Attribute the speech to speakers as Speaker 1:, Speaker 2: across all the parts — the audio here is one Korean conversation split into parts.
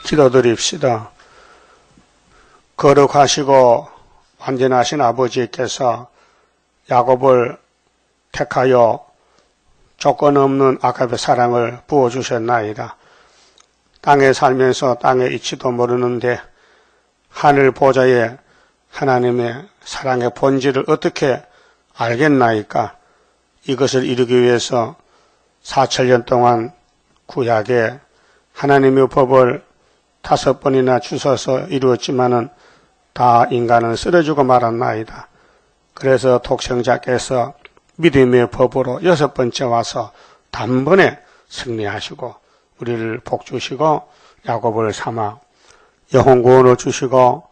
Speaker 1: 기도드립시다. 거룩하시고 완전하신 아버지께서 야곱을 택하여 조건 없는 아가페 사랑을 부어주셨나이다. 땅에 살면서 땅의 이치도 모르는데 하늘 보좌에 하나님의 사랑의 본질을 어떻게 알겠나이까? 이것을 이루기 위해서 4천년 동안 구약에 하나님의 법을 5번이나 주셔서 이루었지만은 다 인간은 쓰러지고 말았나이다. 그래서 독생자께서 믿음의 법으로 6번째 와서 단번에 승리하시고 우리를 복주시고 야곱을 삼아 영혼 구원을 주시고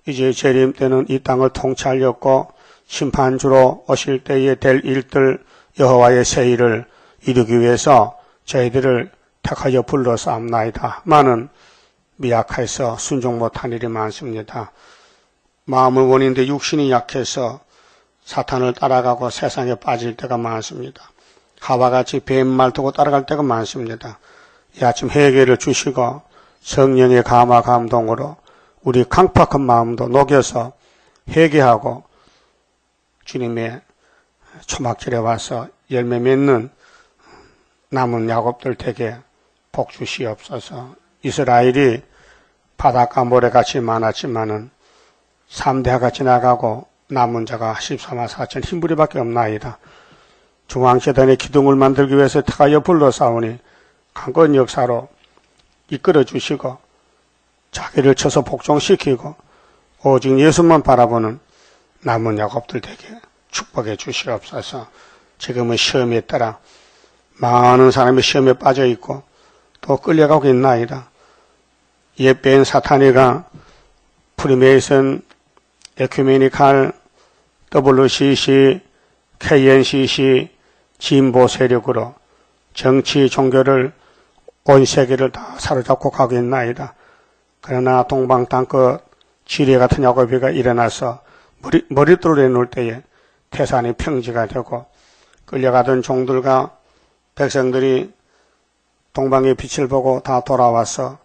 Speaker 1: 이제 재림 때는 이 땅을 통치하렸고 심판주로 오실 때에 될 일들 여호와의 새 일을 이루기 위해서 저희들을 택하여 불러싸옵나이다. 많은 미약해서 순종 못한 일이 많습니다. 마음은 원인데 육신이 약해서 사탄을 따라가고 세상에 빠질 때가 많습니다. 하와같이 뱀말 두고 따라갈 때가 많습니다. 이 아침 회개를 주시고 성령의 감화 감동으로 우리 강팍한 마음도 녹여서 회개하고 주님의 초막절에 와서 열매 맺는 남은 야곱들 댁에 복 주시옵소서. 이스라엘이 바닷가 모래같이 많았지만은 3대가 지나가고 남은 자가 14만 4천 흰부리밖에 없나이다. 중앙재단의 기둥을 만들기 위해서 택하여 불러싸우니 강건 역사로 이끌어 주시고 자기를 쳐서 복종시키고 오직 예수만 바라보는 남은 야곱들에게 축복해 주시옵소서. 지금은 시험에 따라 많은 사람이 시험에 빠져 있고 또 끌려가고 있나이다. 옛 뺀 사탄이가 프리메이슨, 에큐메니칼, WCC, KNCC, 진보 세력으로 정치, 종교를 온 세계를 다 사로잡고 가고 있나이다. 그러나 동방 땅끝 지뢰 같은 야곱이가 일어나서 머릿돌을 내놓을 때에 태산이 평지가 되고 끌려가던 종들과 백성들이 동방의 빛을 보고 다 돌아와서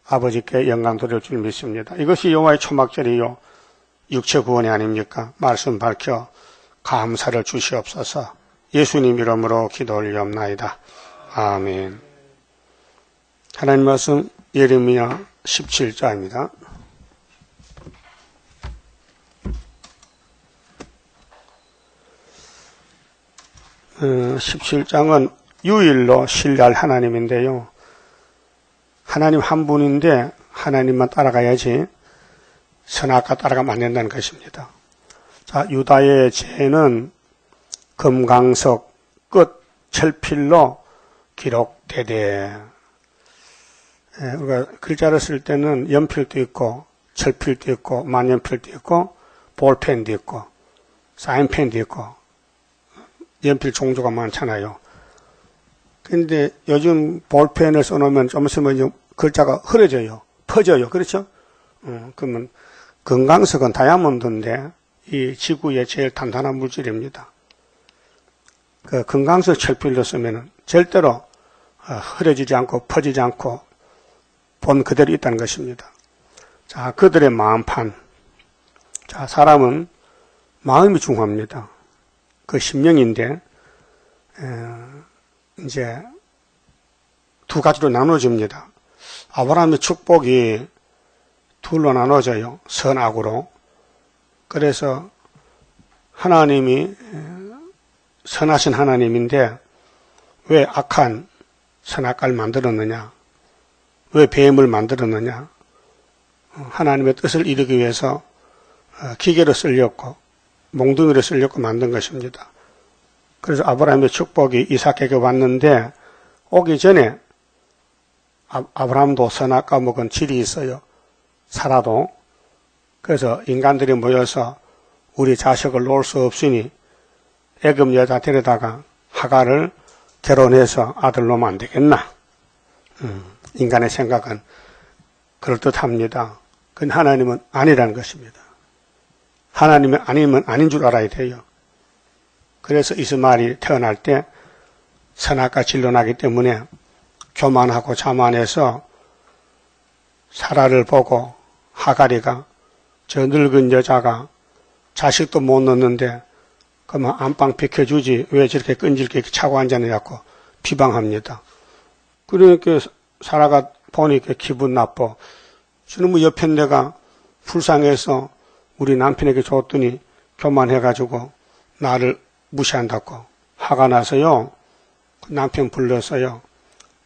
Speaker 1: 아버지께 영광 돌릴 줄 믿습니다. 이것이 여호와의 초막절이요 육체 구원이 아닙니까? 말씀 밝혀 감사를 주시옵소서. 예수님 이름으로 기도 올리옵나이다. 아멘. 하나님 말씀 예레미야 17장입니다. 어, 17장은 유일로 신뢰할 하나님인데요. 하나님 한 분인데 하나님만 따라가야지 선악과 따라가면 안 된다는 것입니다. 자, 유다의 죄는 금강석 끝 철필로 기록되되, 우리가 글자를 쓸 때는 연필도 있고 철필도 있고 만연필도 있고 볼펜도 있고 사인펜도 있고 연필 종류가 많잖아요. 근데 요즘 볼펜을 써놓으면 좀 있으면 글자가 흐려져요. 퍼져요. 그렇죠? 그러면 금강석은 다이아몬드인데 이 지구의 제일 단단한 물질입니다. 그 금강석 철필로 쓰면 절대로 흐려지지 않고 퍼지지 않고 본 그대로 있다는 것입니다. 자, 그들의 마음판. 자, 사람은 마음이 중요합니다. 그 심령인데 이제 두 가지로 나눠집니다. 아브라함의 축복이 둘로 나눠져요. 선악으로. 그래서 하나님이 선하신 하나님인데 왜 악한 선악과를 만들었느냐? 왜 뱀을 만들었느냐? 하나님의 뜻을 이루기 위해서 기계로 쓸렸고 몽둥이로 쓸렸고 만든 것입니다. 그래서 아브라함의 축복이 이삭에게 왔는데 오기 전에 아브라함도 선악과 먹은 질이 있어요. 살아도. 그래서 인간들이 모여서 우리 자식을 놓을 수 없으니 애굽 여자 데려다가 하갈을 결혼해서 아들 놓으면 안 되겠나. 인간의 생각은 그럴듯합니다. 그건 하나님은 아니라는 것입니다. 하나님이 아니면 아닌 줄 알아야 돼요. 그래서 이스마엘이 태어날 때 선악과 진로 나기 때문에 교만하고 자만해서 사라를 보고 하가리가 저 늙은 여자가 자식도 못 낳는데 그러면 안방 비켜주지 왜 저렇게 끈질게 차고 앉아내냐고 비방합니다. 그러니까 사라가 보니까 기분 나빠. 저는 뭐 옆에 내가 불쌍해서 우리 남편에게 줬더니 교만해가지고 나를 무시한다고 화가 나서요. 남편 불러서요.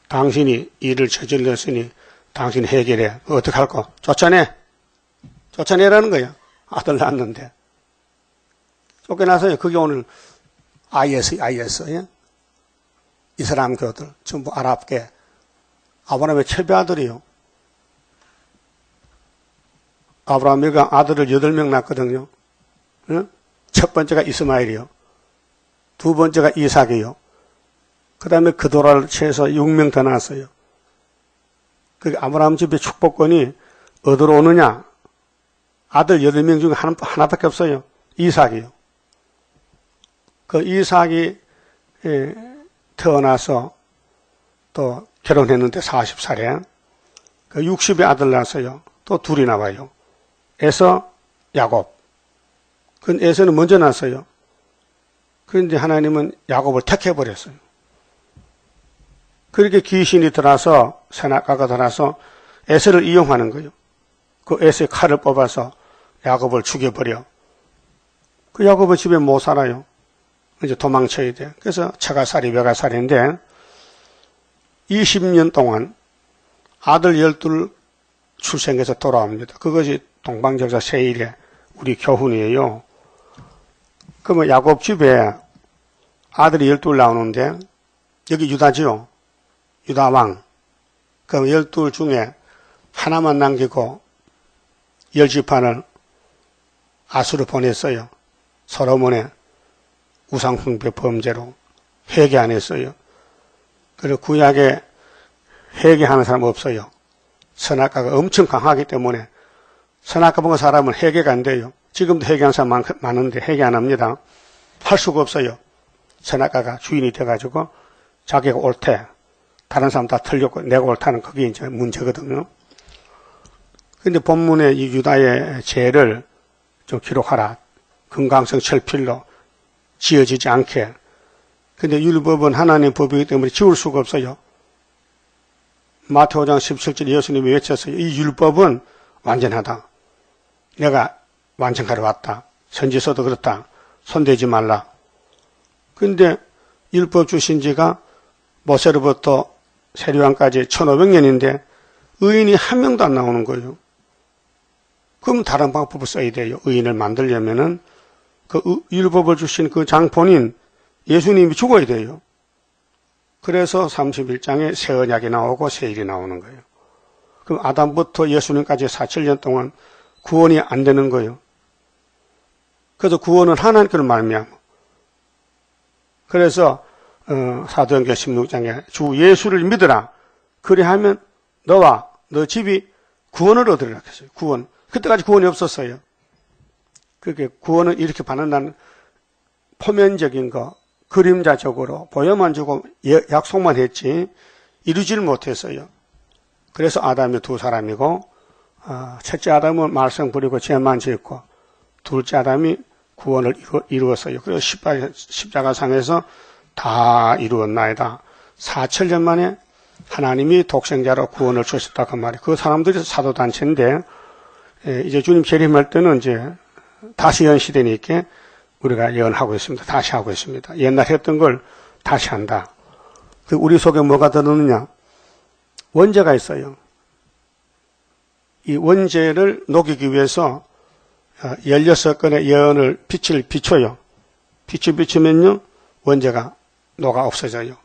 Speaker 1: 당신이 일을 저질렀으니 당신 해결해. 어떡할 거? 쫓아내. 쫓아내라는 거야. 아들 낳았는데. 쫓겨나서요. 그게 오늘 IS. 예? 이슬람 교들 전부 아랍계 아브라함의 첩의 아들이요. 아브라함이가 아들을 8명 낳았거든요. 예? 첫 번째가 이스마엘이요. 두 번째가 이삭이요. 그 다음에 그도라를 채해서 6명 더 낳았어요. 그 아브라함 집의 축복권이 어디로 오느냐? 아들 8명 중에 하나밖에 없어요. 이삭이요. 그 이삭이 태어나서 또 결혼했는데 40살에 그 60의 아들 낳았어요. 또 둘이 나와요. 에서 야곱. 그 에서는 먼저 낳았어요. 그런데 하나님은 야곱을 택해버렸어요. 그렇게 귀신이 들어와서 선악과가 들어와서 에서를 이용하는 거예요. 그 에서의 칼을 뽑아서 야곱을 죽여버려. 그 야곱은 집에 못 살아요. 이제 도망쳐야 돼. 그래서 처가살이 외가살인데 20년 동안 아들 12 출생해서 돌아옵니다. 그것이 동방적자 세일의 우리 교훈이에요. 그러면 야곱 집에 아들이 12 나오는데 여기 유다지요. 유다왕. 그럼 12 중에 하나만 남기고 10지판을 아수르 보냈어요. 솔로몬의 우상숭배 범죄로 회개 안 했어요. 그리고 구약에 회개하는 사람 없어요. 선악과가 엄청 강하기 때문에 선악과 본 사람은 회개가 안 돼요. 지금도 회개하는 사람 많은데 회개 안 합니다. 할 수가 없어요. 선악과가 주인이 돼가지고 자기가 옳대. 다른 사람 다 틀렸고 내가 옳다는 그게 이제 문제거든요. 근데 본문에 이 유다의 죄를 좀 기록하라. 금강석 철필로 지어지지 않게. 근데 율법은 하나님의 법이기 때문에 지울 수가 없어요. 마태오 5장 17절 예수님이 외쳤어요. 이 율법은 완전하다. 내가 완성하러 왔다. 선지서도 그렇다. 손대지 말라. 근데 율법 주신 지가 모세로부터 세리왕까지 1500년인데 의인이 한 명도 안 나오는 거예요. 그럼 다른 방법을 써야 돼요. 의인을 만들려면은 그 율법을 주신 그 장본인 예수님이 죽어야 돼요. 그래서 31장에 새 언약이 나오고 새 일이 나오는 거예요. 그럼 아담부터 예수님까지 4,700년 동안 구원이 안 되는 거예요. 그래서 구원은 하나님께로 말미암아. 그래서 사도행전 16장에 주 예수를 믿으라. 그리하면 너와 너 집이 구원을 얻으리라 했어요. 구원. 그때까지 구원이 없었어요. 그렇게 구원은 이렇게 받는다는 표면적인 거, 그림자적으로 보여만 주고 약속만 했지 이루지를 못했어요. 그래서 아담이 두 사람이고 첫째 아담은 말썽 부리고 죄만 짓고 둘째 아담이 구원을 이루었어요. 그래서 십자가상에서 다 이루었나이다. 4,000년 만에 하나님이 독생자로 구원을 주셨다 그 말이에요. 그 사람들이 사도단체인데 이제 주님 재림할 때는 이제 다시 연시되니까 우리가 예언하고 있습니다. 다시 하고 있습니다. 옛날 했던 걸 다시 한다. 우리 속에 뭐가 들어오느냐? 원죄가 있어요. 이 원죄를 녹이기 위해서 16건의 예언을 빛을 비춰요. 빛을 비추면요 원죄가 녹아 없어져요.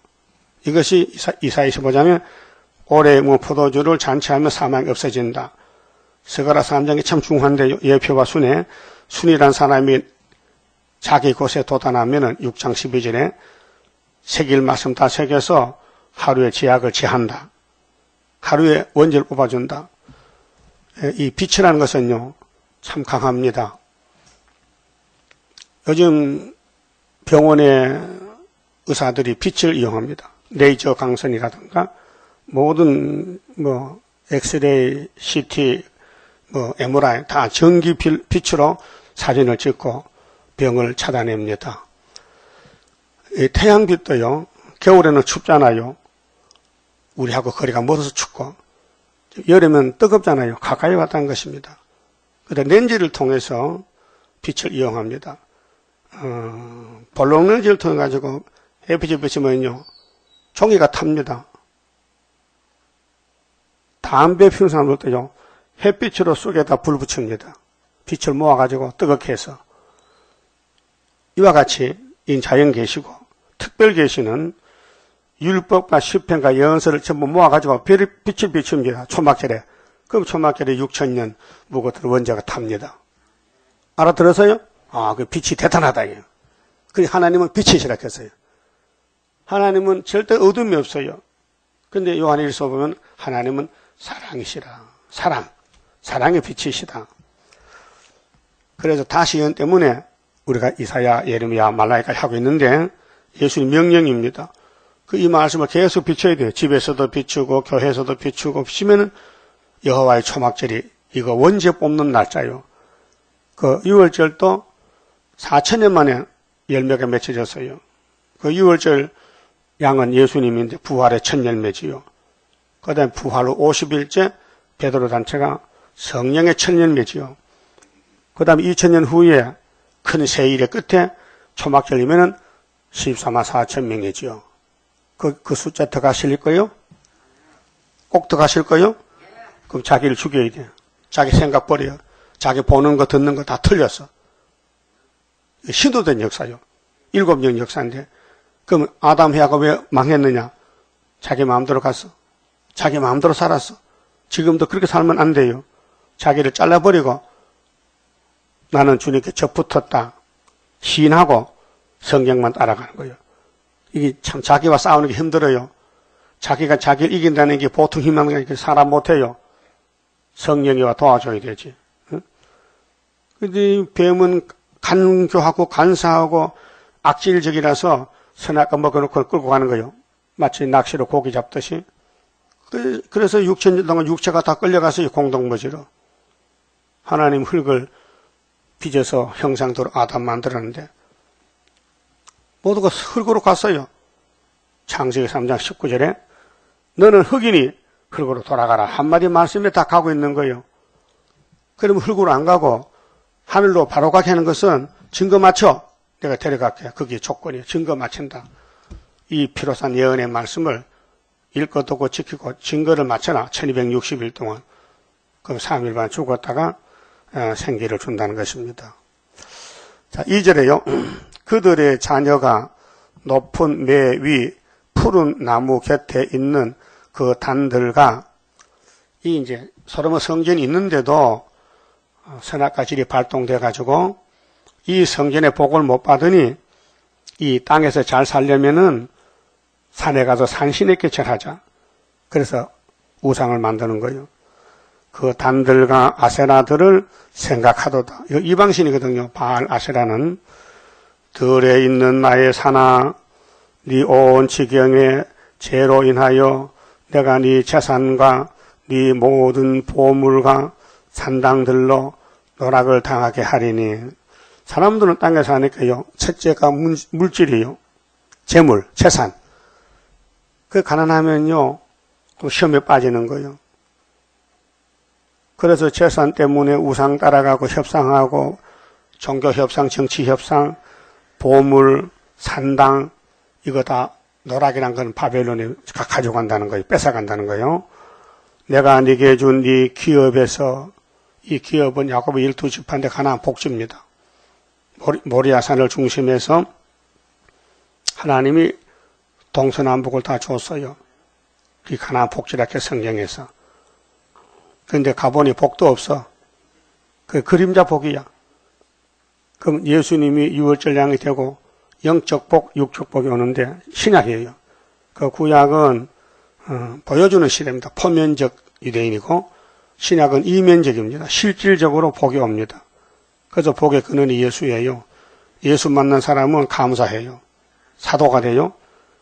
Speaker 1: 이것이 이사야 25장에 올해 포도주를 잔치하며 사망이 없어진다. 스가랴 3장이 참 중요한데요. 예표와 순회. 순이란 사람이 자기 곳에 도단하면은 6장 12절에 새길 말씀 다 새겨서 하루에 제약을 제한다. 하루에 원죄를 뽑아준다. 이 빛이라는 것은요 참 강합니다. 요즘 병원의 의사들이 빛을 이용합니다. 레이저 강선이라든가 모든 엑스레이, CT, MRI 다 전기 빛으로 사진을 찍고 병을 찾아냅니다. 이 태양빛도요, 겨울에는 춥잖아요. 우리하고 거리가 멀어서 춥고, 여름엔 뜨겁잖아요. 가까이 왔다는 것입니다. 그런데 렌즈를 통해서 빛을 이용합니다. 볼록 렌즈를 통해 가지고 햇빛을 비치면요, 종이가 탑니다. 담배 피우는 사람들도요, 햇빛으로 쑥에다 불 붙입니다. 빛을 모아가지고 뜨겁게 해서. 이와 같이 인자연 계시고 특별 계시는 율법과 시편과 예언서를 전부 모아가지고 빛을 비춥니다. 초막절에. 그럼 초막절에 6,000년 묵었던 원자가 탑니다. 알아들어서요? 그 빛이 대단하다. 그 하나님은 빛이시라 했어요. 하나님은 절대 어둠이 없어요. 근데 요한일서 보면 하나님은 사랑이시라. 사랑의 빛이시다. 그래서 다시 예언 때문에 우리가 이사야, 예레미야, 말라기까지 하고 있는데 예수님 명령입니다. 이 말씀을 계속 비춰야 돼요. 집에서도 비추고 교회에서도 비추고 비추면은 여호와의 초막절이 이거 원죄 뽑는 날짜요. 6월절도 4,000년 만에 열매가 맺혀졌어요. 6월절 양은 예수님인데 부활의 첫 열매지요. 그 다음에 부활 후 50일째 베드로 단체가 성령의 첫 열매지요. 그 다음에 2000년 후에 큰 세일의 끝에 초막절이면은 14만 4천 명이지요. 그 숫자 더 가실 거요? 꼭 더 가실 거요? 그럼 자기를 죽여야 돼요. 자기 생각 버려요. 자기 보는 거 듣는 거 다 틀렸어. 시도된 역사요. 7년 역사인데. 그럼 아담 해아가 왜 망했느냐? 자기 마음대로 갔어. 자기 마음대로 살았어. 지금도 그렇게 살면 안 돼요. 자기를 잘라버리고 나는 주님께 접붙었다. 시인하고 성경만 따라가는 거예요. 이게 참 자기와 싸우는 게 힘들어요. 자기가 자기를 이긴다는 게 보통 힘만 게 사람 못해요. 성령이와 도와줘야 되지. 근데 뱀은 간교하고 간사하고 악질적이라서 선악과 먹어놓고 끌고 가는 거예요. 마치 낚시로 고기 잡듯이. 그래서 6,000년 동안 육체가 다 끌려가서 공동묘지로 하나님 흙을 빚어서 형상대로 아담 만들었는데 모두가 흙으로 갔어요. 창세기 3장 19절에 너는 흙이니 흙으로 돌아가라. 한마디 말씀에 다 가고 있는 거예요. 그러면 흙으로 안 가고 하늘로 바로 가게 하는 것은 증거 맞춰. 내가 데려갈게. 그게 조건이에요. 증거 맞춘다. 이 피로산 예언의 말씀을 읽고 듣고 지키고 증거를 맞춰라. 1260일 동안. 그럼 3일 반 죽었다가 생기를 준다는 것입니다. 자, 2절에요. 그들의 자녀가 높은 매 위 푸른 나무 곁에 있는 그 단들과 이 이제 소로몬 성전이 있는데도 선악과 질이 발동돼 가지고 이 성전의 복을 못 받으니 이 땅에서 잘 살려면은 산에 가서 산신에게 절하자. 그래서 우상을 만드는 거예요. 그 단들과 아세라들을 생각하도다. 이거 이방신이거든요. 바알 아세라는. 들에 있는 나의 산아, 네 온 지경의 죄로 인하여 내가 네 재산과 네 모든 보물과 산당들로 노락을 당하게 하리니. 사람들은 땅에 사니까요. 첫째가 물질이요. 재물, 재산. 그 가난하면요. 또 시험에 빠지는 거예요. 그래서 재산 때문에 우상 따라가고 협상하고 종교 협상, 정치 협상, 보물, 산당 이거 다 노락이란 건 바벨론이 가져간다는 거예요. 뺏어간다는 거예요. 내가 네게 준 네 기업에서 이 기업은 야곱의 12지파인데 가나안 복지입니다. 모리아산을 중심해서 하나님이 동서남북을 다 줬어요. 이 가나안 복지라게 성경에서. 그런데 가보니 복도 없어. 그 그림자 복이야. 그럼 예수님이 유월절 양이 되고 영적 복, 육적 복이 오는데 신약이에요. 그 구약은 보여주는 시대입니다. 포면적 유대인이고 신약은 이면적입니다. 실질적으로 복이 옵니다. 그래서 복의 근원이 예수예요. 예수 만난 사람은 감사해요. 사도가 돼요.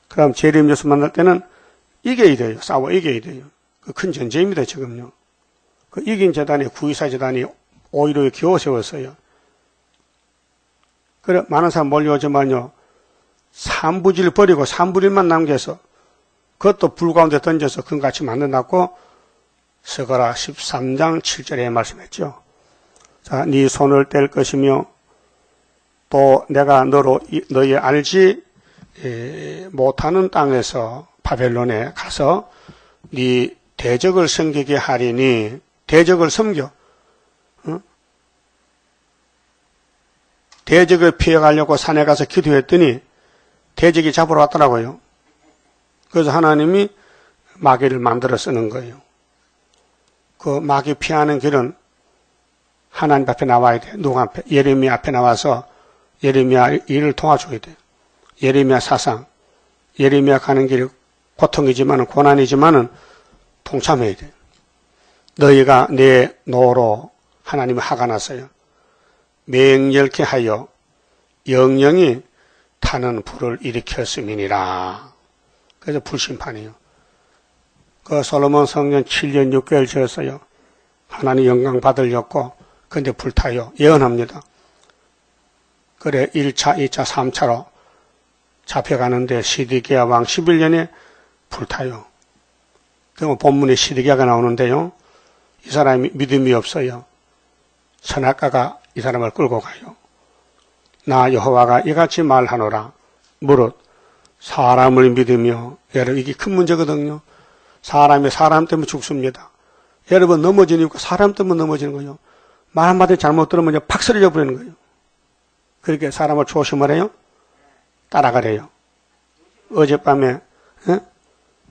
Speaker 1: 그럼 재림 예수 만날 때는 이겨야 돼요. 싸워 이겨야 돼요. 그 큰 전쟁입니다, 지금요. 그 이긴 재단이, 구의사 재단이 오히려 겨우 세웠어요. 그래, 많은 사람 몰려오지만요, 산부지를 버리고 산부인만 남겨서 그것도 불 가운데 던져서 금같이 만들어놨고, 스가랴 13장 7절에 말씀했죠. 자, 네 손을 뗄 것이며 또 내가 너희 알지 못하는 땅에서 바벨론에 가서 네 대적을 섬기게 하리니. 대적을 섬겨. 대적을 피해가려고 산에 가서 기도했더니 대적이 잡으러 왔더라고요. 그래서 하나님이 마귀를 만들어 쓰는 거예요. 그 마귀 피하는 길은 하나님 앞에 나와야 돼. 누구 앞에? 예레미야 앞에 나와서 예레미야 일을 도와줘야 돼. 예레미야 사상. 예레미야 가는 길이 고통이지만은, 고난이지만은 동참해야 돼. 너희가 내 노로 하나님을 화가 났어요. 맹렬케 하여 영영이 타는 불을 일으켰음이니라. 그래서 불심판이에요. 그 솔로몬 성전 7년 6개월 지었어요. 하나님 영광 받으려고. 근데 불타요. 예언합니다. 그래 1차, 2차, 3차로 잡혀가는데 시드기야 왕 11년에 불타요. 그리고 본문에 시드기야가 나오는데요. 이 사람이 믿음이 없어요. 선악가가 이 사람을 끌고 가요. 나 여호와가 이같이 말하노라. 무릇 사람을 믿으며, 여러분 이게 큰 문제거든요. 사람이 사람 때문에 죽습니다. 여러분 넘어지는 이유가 사람 때문에 넘어지는 거예요. 말 한마디 잘못 들으면 팍 쓰러져 버리는 거예요. 그렇게 사람을 조심을 해요. 따라가래요. 어젯밤에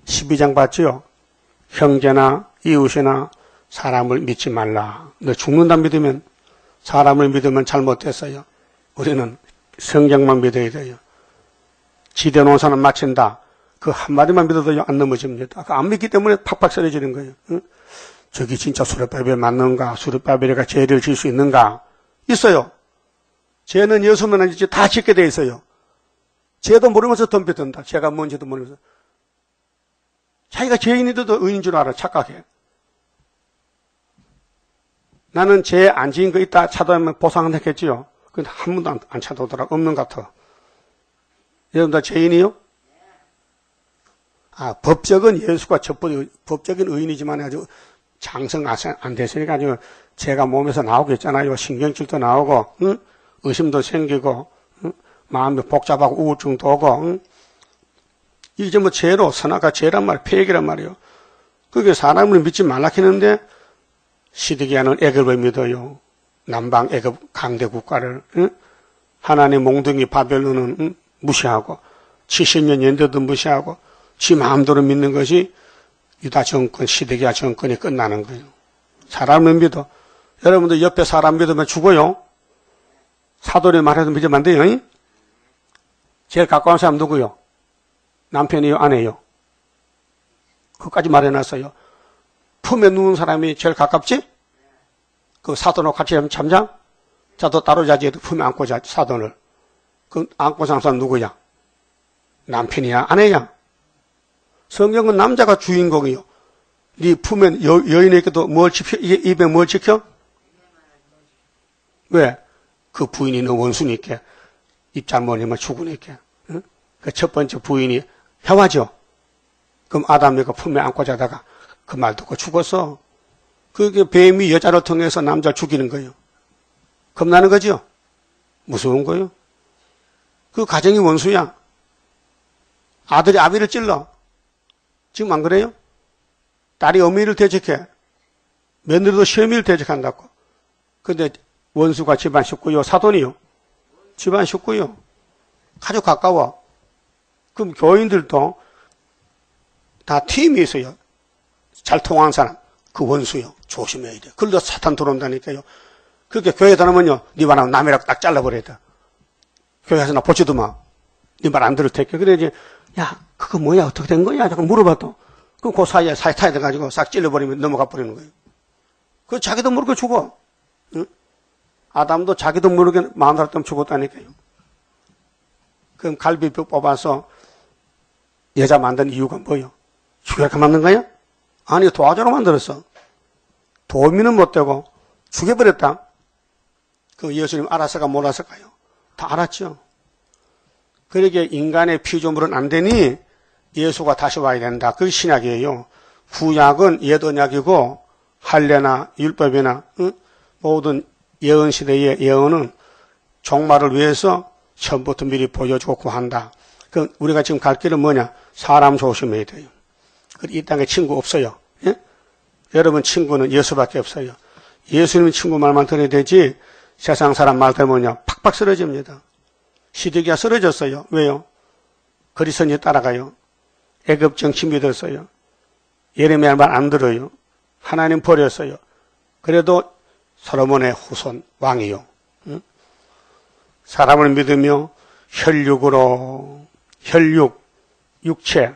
Speaker 1: 12장 봤죠? 형제나 이웃이나 사람을 믿지 말라. 너 죽는다 믿으면, 사람을 믿으면 잘못됐어요. 우리는 성경만 믿어야 돼요. 지대 농사는 마친다. 그 한마디만 믿어도 안 넘어집니다. 안 믿기 때문에 팍팍 쓰러지는 거예요. 저기 진짜 수르바벨 맞는가? 수르바벨이가 죄를 질 수 있는가? 있어요. 죄는 6명 짓지 다 짓게 돼 있어요. 죄도 모르면서 덤벼든다. 죄가 뭔지도 모르면서. 자기가 죄인인데도 의인인 줄 알아. 착각해. 나는 죄 안 지은 거 있다 찾아오면 보상은 했겠지요. 근데 한 번도 안 찾아오더라. 없는 것 같아. 여러분 다 죄인이요? 법적은 예수가 법적인 의인이지만 아주 장성 안 됐으니까 아주 죄가 몸에서 나오겠잖아요. 신경질도 나오고, 의심도 생기고, 마음이 복잡하고 우울증도 오고, 이게 뭐 죄로, 선악과 죄란 말, 폐역이란 말이에요. 그게 사람을 믿지 말라 했는데, 시드기야는 애굽을 믿어요. 남방 애굽 강대 국가를. 하나님 몽둥이 바벨론은 무시하고, 70년 연대도 무시하고, 지 마음대로 믿는 것이 유다 정권, 시드기야 정권이 끝나는 거예요. 사람을 믿어. 여러분들 옆에 사람 믿으면 죽어요. 사도리 말해도 믿으면 안 돼요. 제일 가까운 사람 누구요? 남편이요? 아내요? 그것까지 말해놨어요. 품에 누운 사람이 제일 가깝지? 그 사돈하고 같이 잠자? 자도 따로 자지 해도 품에 안고 자, 사돈을. 그 안고 자는 사람 누구야? 남편이야? 아내야? 성경은 남자가 주인공이요. 네 품에 여인에게도 뭘 지켜? 입에 뭘 지켜? 왜? 그 부인이 너 원수니까. 입 잘못하면 죽으니까. 응? 그 첫 번째 부인이 해와죠. 그럼 아담이가 품에 안고 자다가 그 말 듣고 죽었어. 그게 뱀이 여자를 통해서 남자를 죽이는 거예요. 겁나는 거죠? 무서운 거예요. 그 가정이 원수야. 아들이 아비를 찔러. 지금 안 그래요? 딸이 어미를 대적해. 며느리도 시어미를 대적한다고. 근데 원수가 집안 식구요, 사돈이요. 집안 식구요. 아주 가까워. 그럼 교인들도 다 팀이 있어요. 잘 통하는 사람. 그 원수요. 조심해야 돼. 그러다 사탄 들어온다니까요. 그렇게 교회 다니면요. 네 말하면 남이라고 딱 잘라버려야 돼. 교회에서 나 보지도 마. 네 말 안 들을 테니까. 그래 이제 야 그거 뭐야 어떻게 된 거야? 잠깐 물어봤더. 그럼 그 사이에 사이타야 돼가지고 싹 찔러버리면 넘어가 버리는 거예요. 그 자기도 모르게 죽어. 응? 아담도 자기도 모르게 마흔 때문에 죽었다니까요. 그럼 갈비뼈 뽑아서 여자 만든 이유가 뭐예요? 죽여서 만든 거야? 아니, 도화조로 만들었어. 도미는 못 되고 죽여버렸다. 그 예수님 알았을까 몰랐을까요? 다 알았죠. 그러게 인간의 피조물은 안 되니 예수가 다시 와야 된다. 그게 신약이에요. 구약은 옛 언약이고 할례나 율법이나 모든 예언 시대의 예언은 종말을 위해서 처음부터 미리 보여주고 구한다. 그 우리가 지금 갈 길은 뭐냐? 사람 조심해야 돼요. 이 땅에 친구 없어요. 예? 여러분 친구는 예수밖에 없어요. 예수님 친구 말만 들어야 되지 세상 사람 말 들으면요 팍팍 쓰러집니다. 시드기야 쓰러졌어요. 왜요? 그리스도인이 따라가요. 애굽 정치 믿었어요. 예레미야 말 안 들어요. 하나님 버렸어요. 그래도 솔로몬의 후손 왕이요. 응? 사람을 믿으며 혈육으로 육체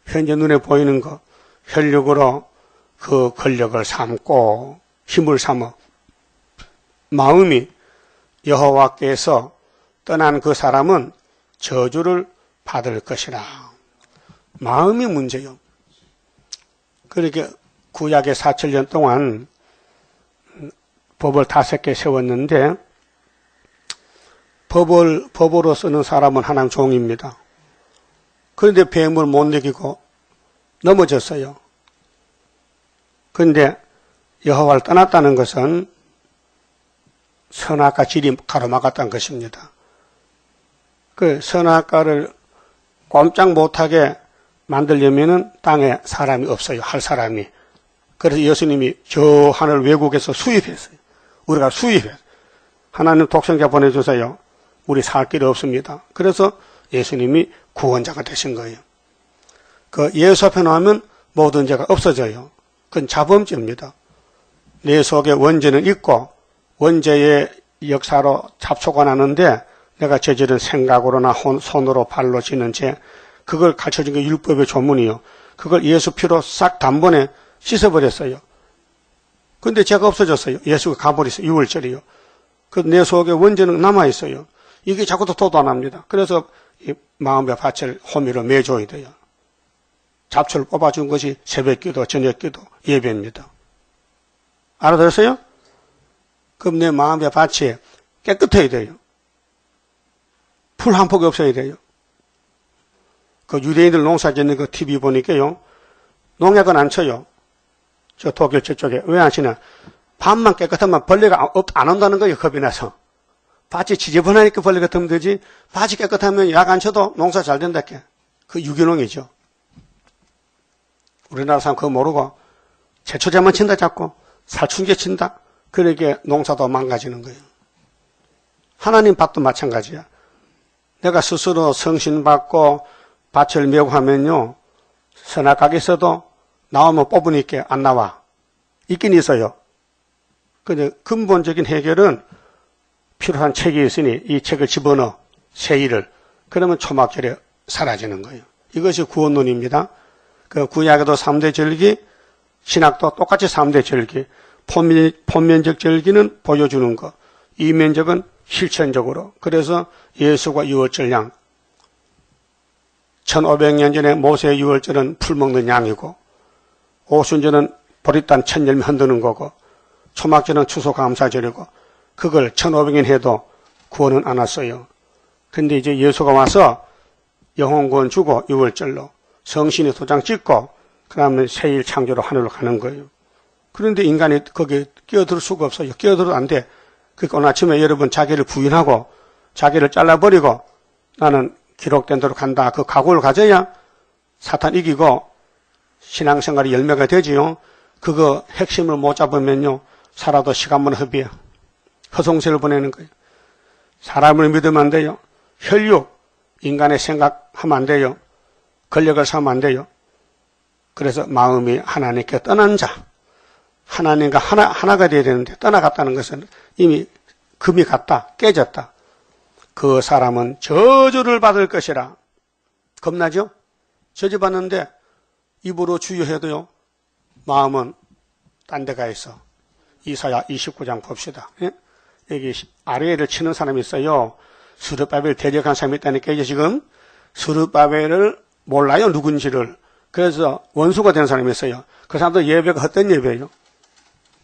Speaker 1: 현재 눈에 보이는 거 혈육으로 그 권력을 삼고 힘을 삼어 마음이 여호와께서 떠난 그 사람은 저주를 받을 것이라. 마음이 문제요. 그렇게 구약의 4,000년 동안 법을 5개 세웠는데 법으로 쓰는 사람은 하나님 종입니다. 그런데 뱀을 못 이기고 넘어졌어요. 그런데 여호와를 떠났다는 것은 선악과 질이 가로막았다는 것입니다. 그 선악과를 꼼짝 못하게 만들려면은 땅에 사람이 없어요. 할 사람이. 그래서 예수님이 저 하늘 외국에서 수입했어요. 우리가 수입했어요. 하나님 독생자 보내주세요. 우리 살 길이 없습니다. 그래서 예수님이 구원자가 되신 거예요. 그 예수 앞에 나오면 모든 죄가 없어져요. 그건 자범죄입니다. 내 속에 원죄는 있고 원죄의 역사로 잡초가 나는데 내가 저지른 생각으로나 손으로 발로 지는 죄 그걸 가르쳐준 게 율법의 조문이요. 그걸 예수 피로 싹 단번에 씻어버렸어요. 근데 죄가 없어졌어요. 예수가 가버렸어요. 6월절이요. 그 내 속에 원죄는 남아있어요. 이게 자꾸 도도 안 합니다. 그래서 이 마음의 밭을 호미로 매줘야 돼요. 잡초를 뽑아준 것이 새벽기도, 저녁기도, 예배입니다. 알아들었어요? 그럼 내 마음의 밭이 깨끗해야 돼요. 풀 한 폭이 없어야 돼요. 그 유대인들 농사 짓는 그 TV 보니까요. 농약은 안 쳐요. 저 독일 저쪽에. 왜 안 치냐? 밭만 깨끗하면 벌레가 안 온다는 거예요. 겁이 나서. 밭이 지저분하니까 벌레가 덤 되지. 밭이 깨끗하면 약 안 쳐도 농사 잘 된다. 그 유기농이죠. 우리나라 사람 그거 모르고 제초제만 친다 자꾸. 살충제 친다. 그러게 농사도 망가지는 거예요. 하나님 밭도 마찬가지야. 내가 스스로 성신받고 밭을 메고 하면요. 선악각이 있어도 나오면 뽑으니까 안 나와. 있긴 있어요. 근데 근본적인 해결은 필요한 책이 있으니 이 책을 집어넣어. 세일을. 그러면 초막절에 사라지는 거예요. 이것이 구원론입니다. 그 구약에도 3대 절기, 신학도 똑같이 3대 절기. 본면적 절기는 보여주는 것. 이면적은 실천적으로. 그래서 예수가 유월절 양. 1500년 전에 모세의 유월절은 풀 먹는 양이고 오순절은 보리단 천열매 흔드는 거고 초막절은 추수감사절이고 그걸 1500년 해도 구원은 안 왔어요. 근데 이제 예수가 와서 영혼구원 주고 유월절로 성신의 도장 찍고 그 다음에 새일 창조로 하늘로 가는 거예요. 그런데 인간이 거기에 끼어들 수가 없어요. 끼어들어도 안 돼. 그러니까 오늘 아침에 여러분 자기를 부인하고 자기를 잘라버리고 나는 기록된 대로 간다. 그 각오를 가져야 사탄 이기고 신앙생활이 열매가 되지요. 그거 핵심을 못 잡으면요. 살아도 시간만 허비야. 허송세를 보내는 거예요. 사람을 믿으면 안 돼요. 혈육, 인간의 생각하면 안 돼요. 권력을 삼으면 안 돼요. 그래서 마음이 하나님께 떠난 자. 하나님과 하나가 되어야 되는데 떠나갔다는 것은 이미 금이 갔다. 깨졌다. 그 사람은 저주를 받을 것이라. 겁나죠? 저주받는데 입으로 주여해도요. 마음은 딴 데 가 있어. 이사야 29장 봅시다. 예? 여기 아래를 치는 사람이 있어요. 스룹바벨 대적한 사람이 있다니까 이제 지금 스룹바벨을 몰라요. 누군지를. 그래서 원수가 된 사람이 있어요. 그 사람도 예배가 헛된 예배예요.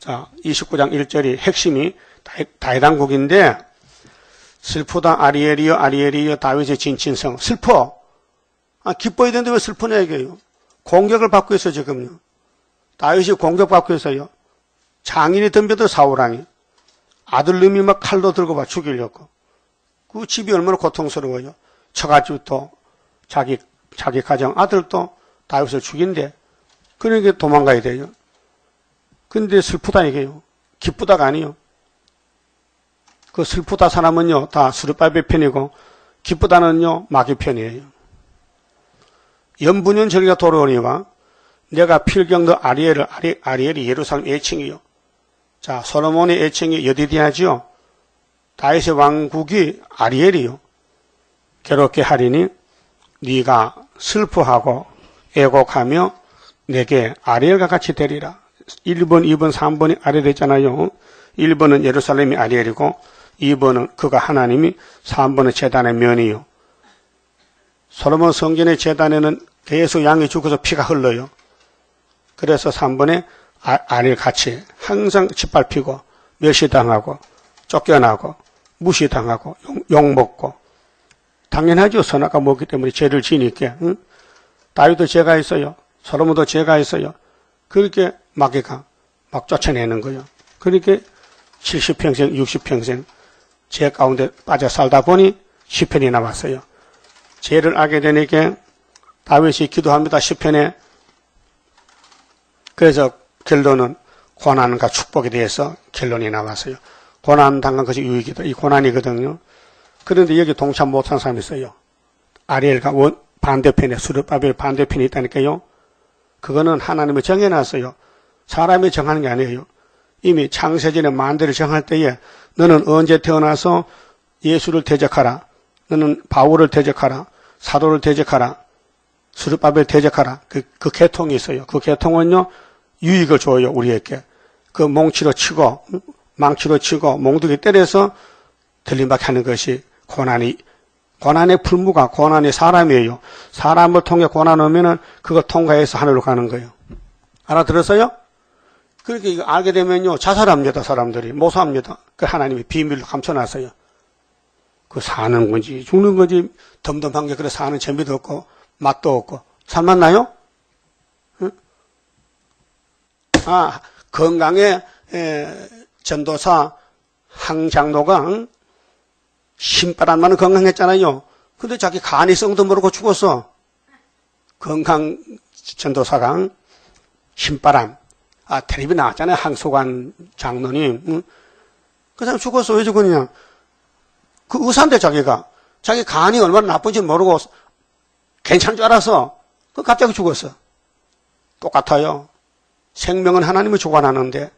Speaker 1: 자, 29장 1절이 핵심이 다윗왕국인데 슬프다 아리엘이여 아리엘이여 다윗의 진친성. 슬퍼. 기뻐야 되는데 왜 슬프냐 이게요. 공격을 받고 있어요 지금요. 다윗이 공격받고 있어요. 장인이 덤벼도 사울왕이 아들놈이 막 칼도 들고 막 죽이려고. 그 집이 얼마나 고통스러워요. 처가집도 자기 가정 아들도 다윗을 죽인대. 그러니까 도망가야 돼요. 근데 슬프다 이게요. 기쁘다가 아니요. 그 슬프다 사람은요 다 스룹바벨 편이고 기쁘다는요 마귀 편이에요. 연분연 저리가 돌아오니와 내가 필경도 아리엘이 예루살렘 애칭이요. 자, 솔로몬의 애칭이 여디디아지요. 다윗의 왕국이 아리엘이요. 괴롭게 하리니 네가 슬퍼하고 애곡하며 내게 아리엘과 같이 되리라. 1번, 2번, 3번이 아리엘이잖아요. 1번은 예루살렘이 아리엘이고 2번은 그가 하나님이 3번은 제단의 면이요. 솔로몬 성전의 제단에는 계속 양이 죽어서 피가 흘러요. 그래서 3번에 아리엘 같이 항상 짓밟히고 멸시당하고 쫓겨나고 무시당하고 욕먹고 당연하죠. 선악과 먹기 때문에 죄를 지니까. 응? 다윗도 죄가 있어요. 솔로몬도 죄가 있어요. 그렇게 마귀가 막 쫓아내는 거예요. 그렇게 70평생 60평생 죄 가운데 빠져 살다 보니 시편이 나왔어요. 죄를 알게 되니까 다윗이 기도합니다. 시편에. 그래서 결론은 고난과 축복에 대해서 결론이 나왔어요. 고난 당한 것이 유익이다. 이 고난이거든요. 그런데 여기 동참 못한 사람이 있어요. 아리엘과 반대편에 스룹바벨 반대편이 있다니까요. 그거는 하나님이 정해놨어요. 사람이 정하는 게 아니에요. 이미 창세전에 만대를 정할 때에 너는 언제 태어나서 예수를 대적하라. 너는 바울을 대적하라. 사도를 대적하라. 스룹바벨 대적하라. 그 계통이 있어요. 그 계통은요 유익을 줘요 우리에게. 그 몽치로 치고 망치로 치고 몽둥이 때려서 들림받게 하는 것이 고난의 풀무가 고난이 사람이에요. 사람을 통해 고난 오면은 그거 통과해서 하늘로 가는 거예요. 알아들었어요? 그렇게 이거 알게 되면요 자살합니다. 사람들이 모사합니다. 그 하나님이 비밀로 감춰놨어요. 그 사는 건지 죽는 건지 덤덤한 게 그래 사는 재미도 없고 맛도 없고 살맛나요? 응? 건강에 전도사 항장로가 신바람만은 건강했잖아요. 근데 자기 간이 썩도 모르고 죽었어. 건강 전도사가 신바람. 텔레비 나왔잖아요. 항소관 장로님. 응? 그 사람 죽었어. 왜 죽었냐? 그 의사인데 자기 간이 얼마나 나쁜지 모르고 괜찮은 줄 알아서 그 갑자기 죽었어. 똑같아요. 생명은 하나님이 주관하는데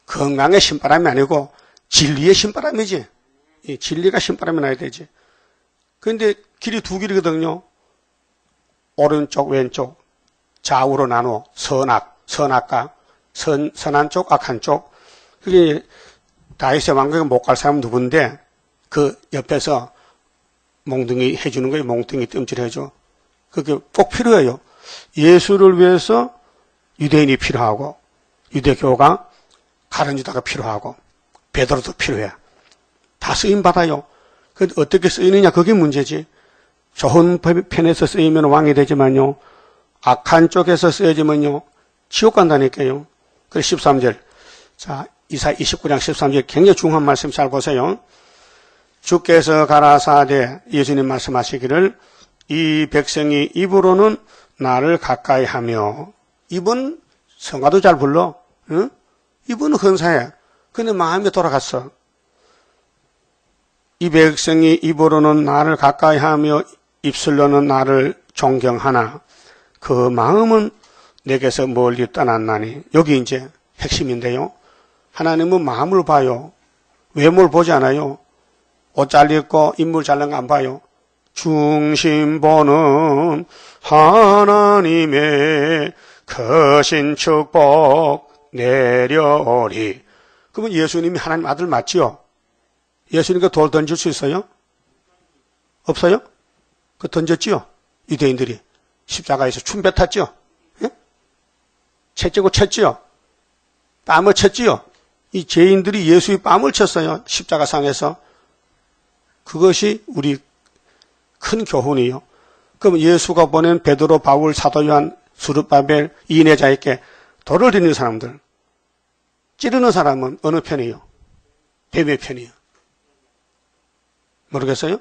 Speaker 1: 건강의 신바람이 아니고 진리의 신바람이지. 이 진리가 신바람이 나야 되지. 그런데 길이 두 길이거든요. 오른쪽 왼쪽 좌우로 나누어 선악과 선한 쪽 악한 쪽. 그게 다윗의 왕국에 못 갈 사람은 누군데 그 옆에서 몽둥이 해주는 거예요. 몽둥이 뜸질해줘. 그게 꼭 필요해요. 예수를 위해서 유대인이 필요하고 유대교가 가른 유다가 필요하고 베드로도 필요해. 다 쓰임받아요. 그 어떻게 쓰이느냐 그게 문제지. 좋은 편에서 쓰이면 왕이 되지만요. 악한 쪽에서 쓰여지면요. 지옥 간다니까요. 그래서 13절. 자, 이사야 29장 13절 굉장히 중요한 말씀 잘 보세요. 주께서 가라사대 예수님 말씀하시기를 이 백성이 입으로는 나를 가까이 하며 입은 성가도 잘 불러. 응? 입은 헌사해. 근데 마음이 돌아갔어. 이 백성이 입으로는 나를 가까이 하며 입술로는 나를 존경하나 그 마음은 내게서 멀리 떠났나니. 여기 이제 핵심인데요. 하나님은 마음을 봐요. 외모를 보지 않아요. 옷 잘 입고 인물 잘난 거 안 봐요. 중심 보는 하나님의 크신 축복 내려오리. 그러면 예수님이 하나님 아들 맞지요? 예수님께 돌 던질 수 있어요? 없어요? 그 던졌지요? 유대인들이. 십자가에서 춤 뱉었죠. 예? 채찍고 쳤지요. 뺨을 쳤지요. 이 죄인들이 예수의 뺨을 쳤어요. 십자가상에서. 그것이 우리 큰 교훈이요. 그럼 예수가 보낸 베드로, 바울, 사도 요한, 수르바벨, 이내자에게 돌을 드리는 사람들, 찌르는 사람은 어느 편이요? 뱀의 편이요. 모르겠어요?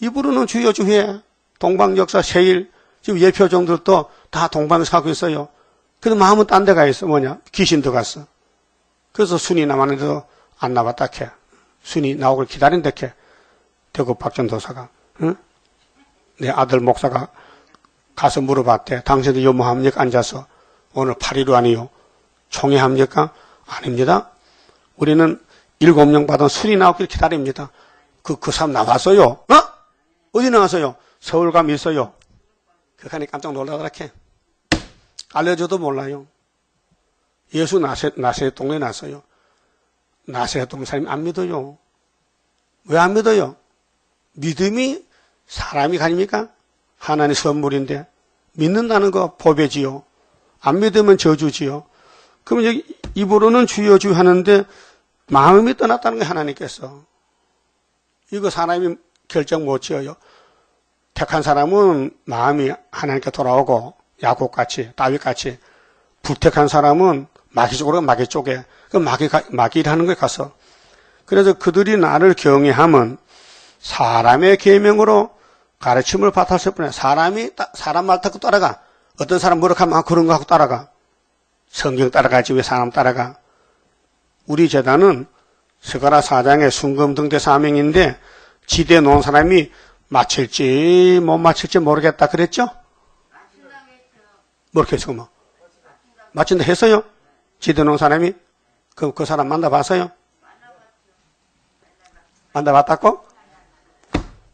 Speaker 1: 입으로는 주여 주여, 동방역사, 세일, 지금 예표종들도 다 동방에서 하고 있어요. 근데 마음은 딴 데 가 있어. 뭐냐? 귀신 들어갔어. 그래서 순이 남았는데도 안 나왔다 캐. 순이 나오길 기다린다 캐. 대구 박전도사가, 응? 내 아들 목사가 가서 물어봤대. 당신도 요모합니까? 앉아서. 오늘 8.15 아니요? 총회합니까? 아닙니다. 우리는 7명 받은 순이 나오길 기다립니다. 그 사람 나왔어요. 어? 어디 나왔어요? 서울 가면 있어요. 그간에 깜짝 놀라더라 캐. 알려줘도 몰라요. 예수 나세렛 동네 났어요. 나세렛 동네 사람이 안 믿어요. 왜 안 믿어요? 믿음이 사람이 가립니까? 하나님의 선물인데 믿는다는 거 법이지요. 안 믿으면 저주지요. 그럼 여기 입으로는 주여 주여 하는데 마음이 떠났다는 게 하나님께서. 이거 사람이 결정 못 지어요. 택한 사람은 마음이 하나님께 돌아오고 야곱같이 다윗같이, 불택한 사람은 마귀 쪽으로 마귀 쪽에, 그 마귀 일하는 거에 가서. 그래서 그들이 나를 경외하면 사람의 계명으로 가르침을 받았을 뿐이야. 사람 말 듣고 따라가. 어떤 사람 뭐라 하면 그런 거 하고 따라가. 성경 따라가지 왜 사람 따라가. 우리 재단은 스가랴 4장의 순금등대 사명인데 지대 놓은 사람이 맞힐지 못 맞힐지 모르겠다 그랬죠? 모르겠어. 뭐 맞힌다 했어요? 지대 놓은 사람이? 그 사람 만나봤어요? 만나봤다고?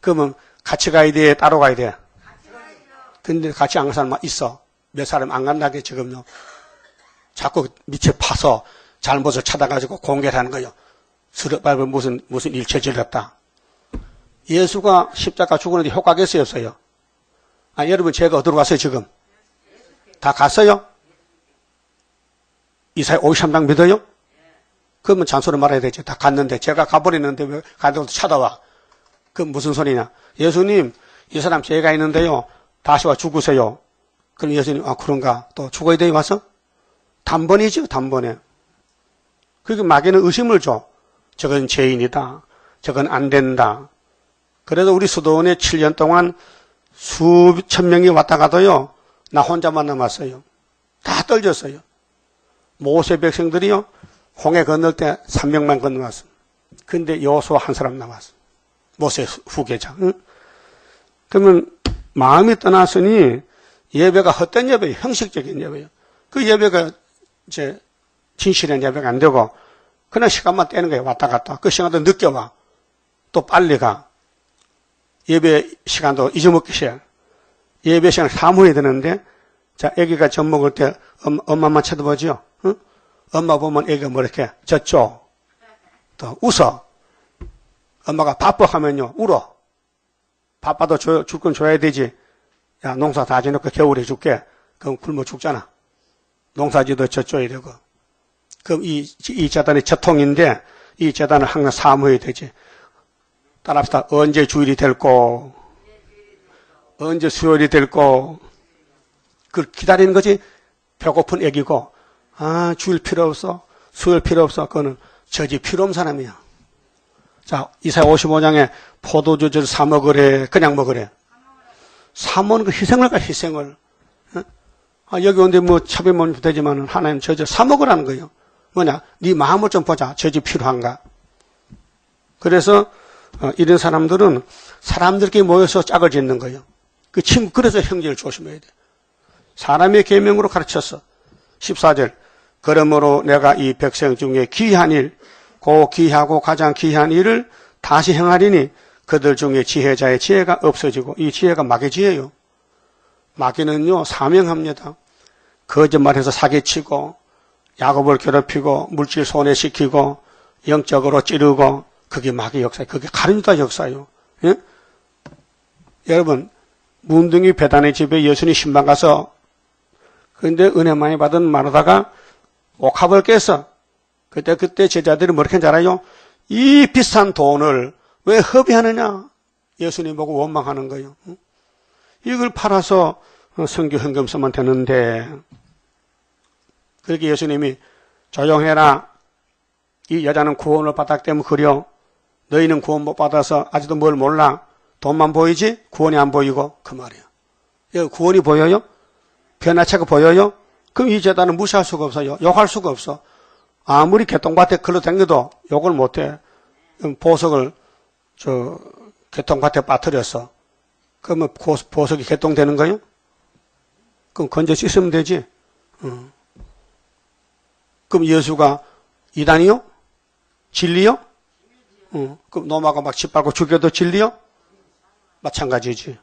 Speaker 1: 그러면 같이 가야 돼? 따로 가야 돼? 근데 같이 안 간 사람 있어. 몇 사람 안 간다게 지금요. 자꾸 밑에 파서 잘못을 찾아가지고 공개를 하는 거예요. 스르바벨 무슨 일체 질렀다. 예수가 십자가 죽었는데 효과겠어요, 없어요? 아, 여러분 제가 어디로 갔어요, 지금? 다 갔어요? 이사야 53장 믿어요? 그러면 잔소리 말아야 되죠. 다 갔는데, 제가 가버리는데 왜 가다가 찾아와? 그럼 무슨 소리냐? 예수님, 이 사람 죄가 있는데요. 다시 와 죽으세요. 그럼 예수님, 아, 그런가? 또 죽어야 돼요, 와서? 단번이죠, 단번에. 그러니까 마귀는 의심을 줘. 저건 죄인이다. 저건 안 된다. 그래서 우리 수도원에 7년 동안 수천 명이 왔다 가도요. 나 혼자만 남았어요. 다 떨졌어요. 모세 백성들이요. 홍해 건널 때 3명만 건너왔어. 근데 여호수아 한 사람 남았어. 모세 후계자. 응? 그러면 마음이 떠났으니 예배가 헛된 예배예요. 형식적인 예배예요. 그 예배가 이제 진실한 예배가 안 되고 그냥 시간만 떼는 거예요. 왔다 갔다. 그 시간도 늦게 와. 또 빨리 가. 예배 시간도 잊어먹기 시작. 예배 시간 사모해야 되는데, 자, 애기가 젖 먹을 때 엄마만 쳐다보죠? 응? 엄마 보면 애기가 뭐 이렇게 젖죠? 또 웃어. 엄마가 바빠 하면요, 울어. 바빠도 줄 건 줘야 되지. 야, 농사 다 지놓고 겨울에 줄게. 그럼 굶어 죽잖아. 농사지도 젖줘야 되고. 그럼 이 재단이 젖통인데, 이 재단을 항상 사모해야 되지. 따라합시다. 언제 주일이 될꼬, 언제 수요일이 될꼬. 그걸 기다리는 거지. 배고픈 애기고, 아, 주일 필요 없어. 수요일 필요 없어. 그거는 저지 필요 없는 사람이야. 자, 이사야 55장에 포도주를 사 먹으래. 그냥 먹으래. 사 먹는 거 희생을 가, 희생을. 아, 여기 온데 뭐 차비면 되지만은 하나님 사 먹으라는 거예요. 뭐냐? 네 마음을 좀 보자. 저지 필요한가? 그래서 이런 사람들은 사람들끼리 모여서 짝을 짓는 거예요. 그 친구, 그래서 형제를 조심해야 돼. 사람의 계명으로 가르쳤어. 14절. 그러므로 내가 이 백성 중에 귀한 일, 고 귀하고 가장 귀한 일을 다시 행하리니 그들 중에 지혜자의 지혜가 없어지고, 이 지혜가 마귀 지혜예요. 마귀는요, 사명합니다. 거짓말해서 사기치고, 야곱을 괴롭히고, 물질 손해시키고, 영적으로 찌르고, 그게 마귀 역사예요. 그게 가룟유다 역사예요. 예? 여러분, 문둥이 배단의 집에 예수님 신방 가서 근데 은혜 많이 받은 마르다가 옥합을 깼어. 그때 제자들이 뭐렇게 한지 알아요? 이 비싼 돈을 왜 허비하느냐? 예수님 보고 원망하는 거예요. 이걸 팔아서 선교 헌금 쓰면 되는데 그렇게 예수님이 조용해라. 이 여자는 구원을 받았기 때문에 그려. 너희는 구원 못 받아서 아직도 뭘 몰라. 돈만 보이지 구원이 안 보이고 그 말이에요. 여기 구원이 보여요? 변화체가 보여요? 그럼 이 제자는 무시할 수가 없어요. 욕할 수가 없어. 아무리 개똥밭에 걸러 다녀도 욕을 못해. 보석을 개똥밭에 빠뜨렸어. 그러면 보석이 개똥되는 거예요? 그럼 건져 씻으면 되지. 그럼 예수가 이단이요? 진리요? 그럼 놈하고 막 짓밟고 죽여도 진리요? 마찬가지지.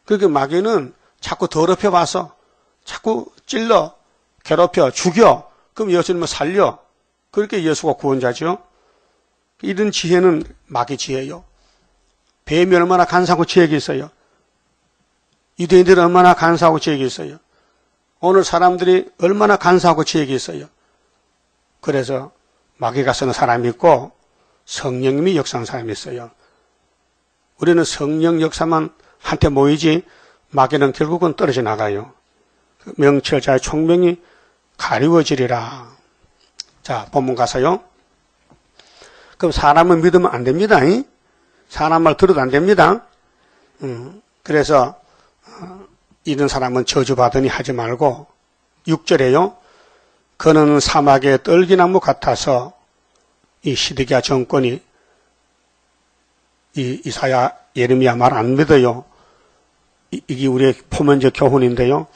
Speaker 1: 그렇게 마귀는 자꾸 더럽혀 봐서 자꾸 찔러, 괴롭혀, 죽여. 그럼 예수님은 살려. 그렇게 예수가 구원자죠. 이런 지혜는 마귀 지혜요. 뱀이 얼마나 간사하고 지혜가 있어요. 유대인들이 얼마나 간사하고 지혜가 있어요. 오늘 사람들이 얼마나 간사하고 지혜가 있어요. 그래서 마귀가 쓰는 사람이 있고 성령님이 역사하는 사람이 있어요. 우리는 성령 역사만 한테 모이지 마귀는 결국은 떨어져 나가요. 명철자의 총명이 가리워지리라. 자, 본문 가서요. 그럼 사람을 믿으면 안 됩니다. 사람 말 들어도 안 됩니다. 그래서 이런 사람은 저주받으니 하지 말고 6절에요. 그는 사막의 떨기나무 같아서 이 시드기야 정권이 이 이사야 예레미야 말 안 믿어요. 이게 우리의 포면적 교훈인데요.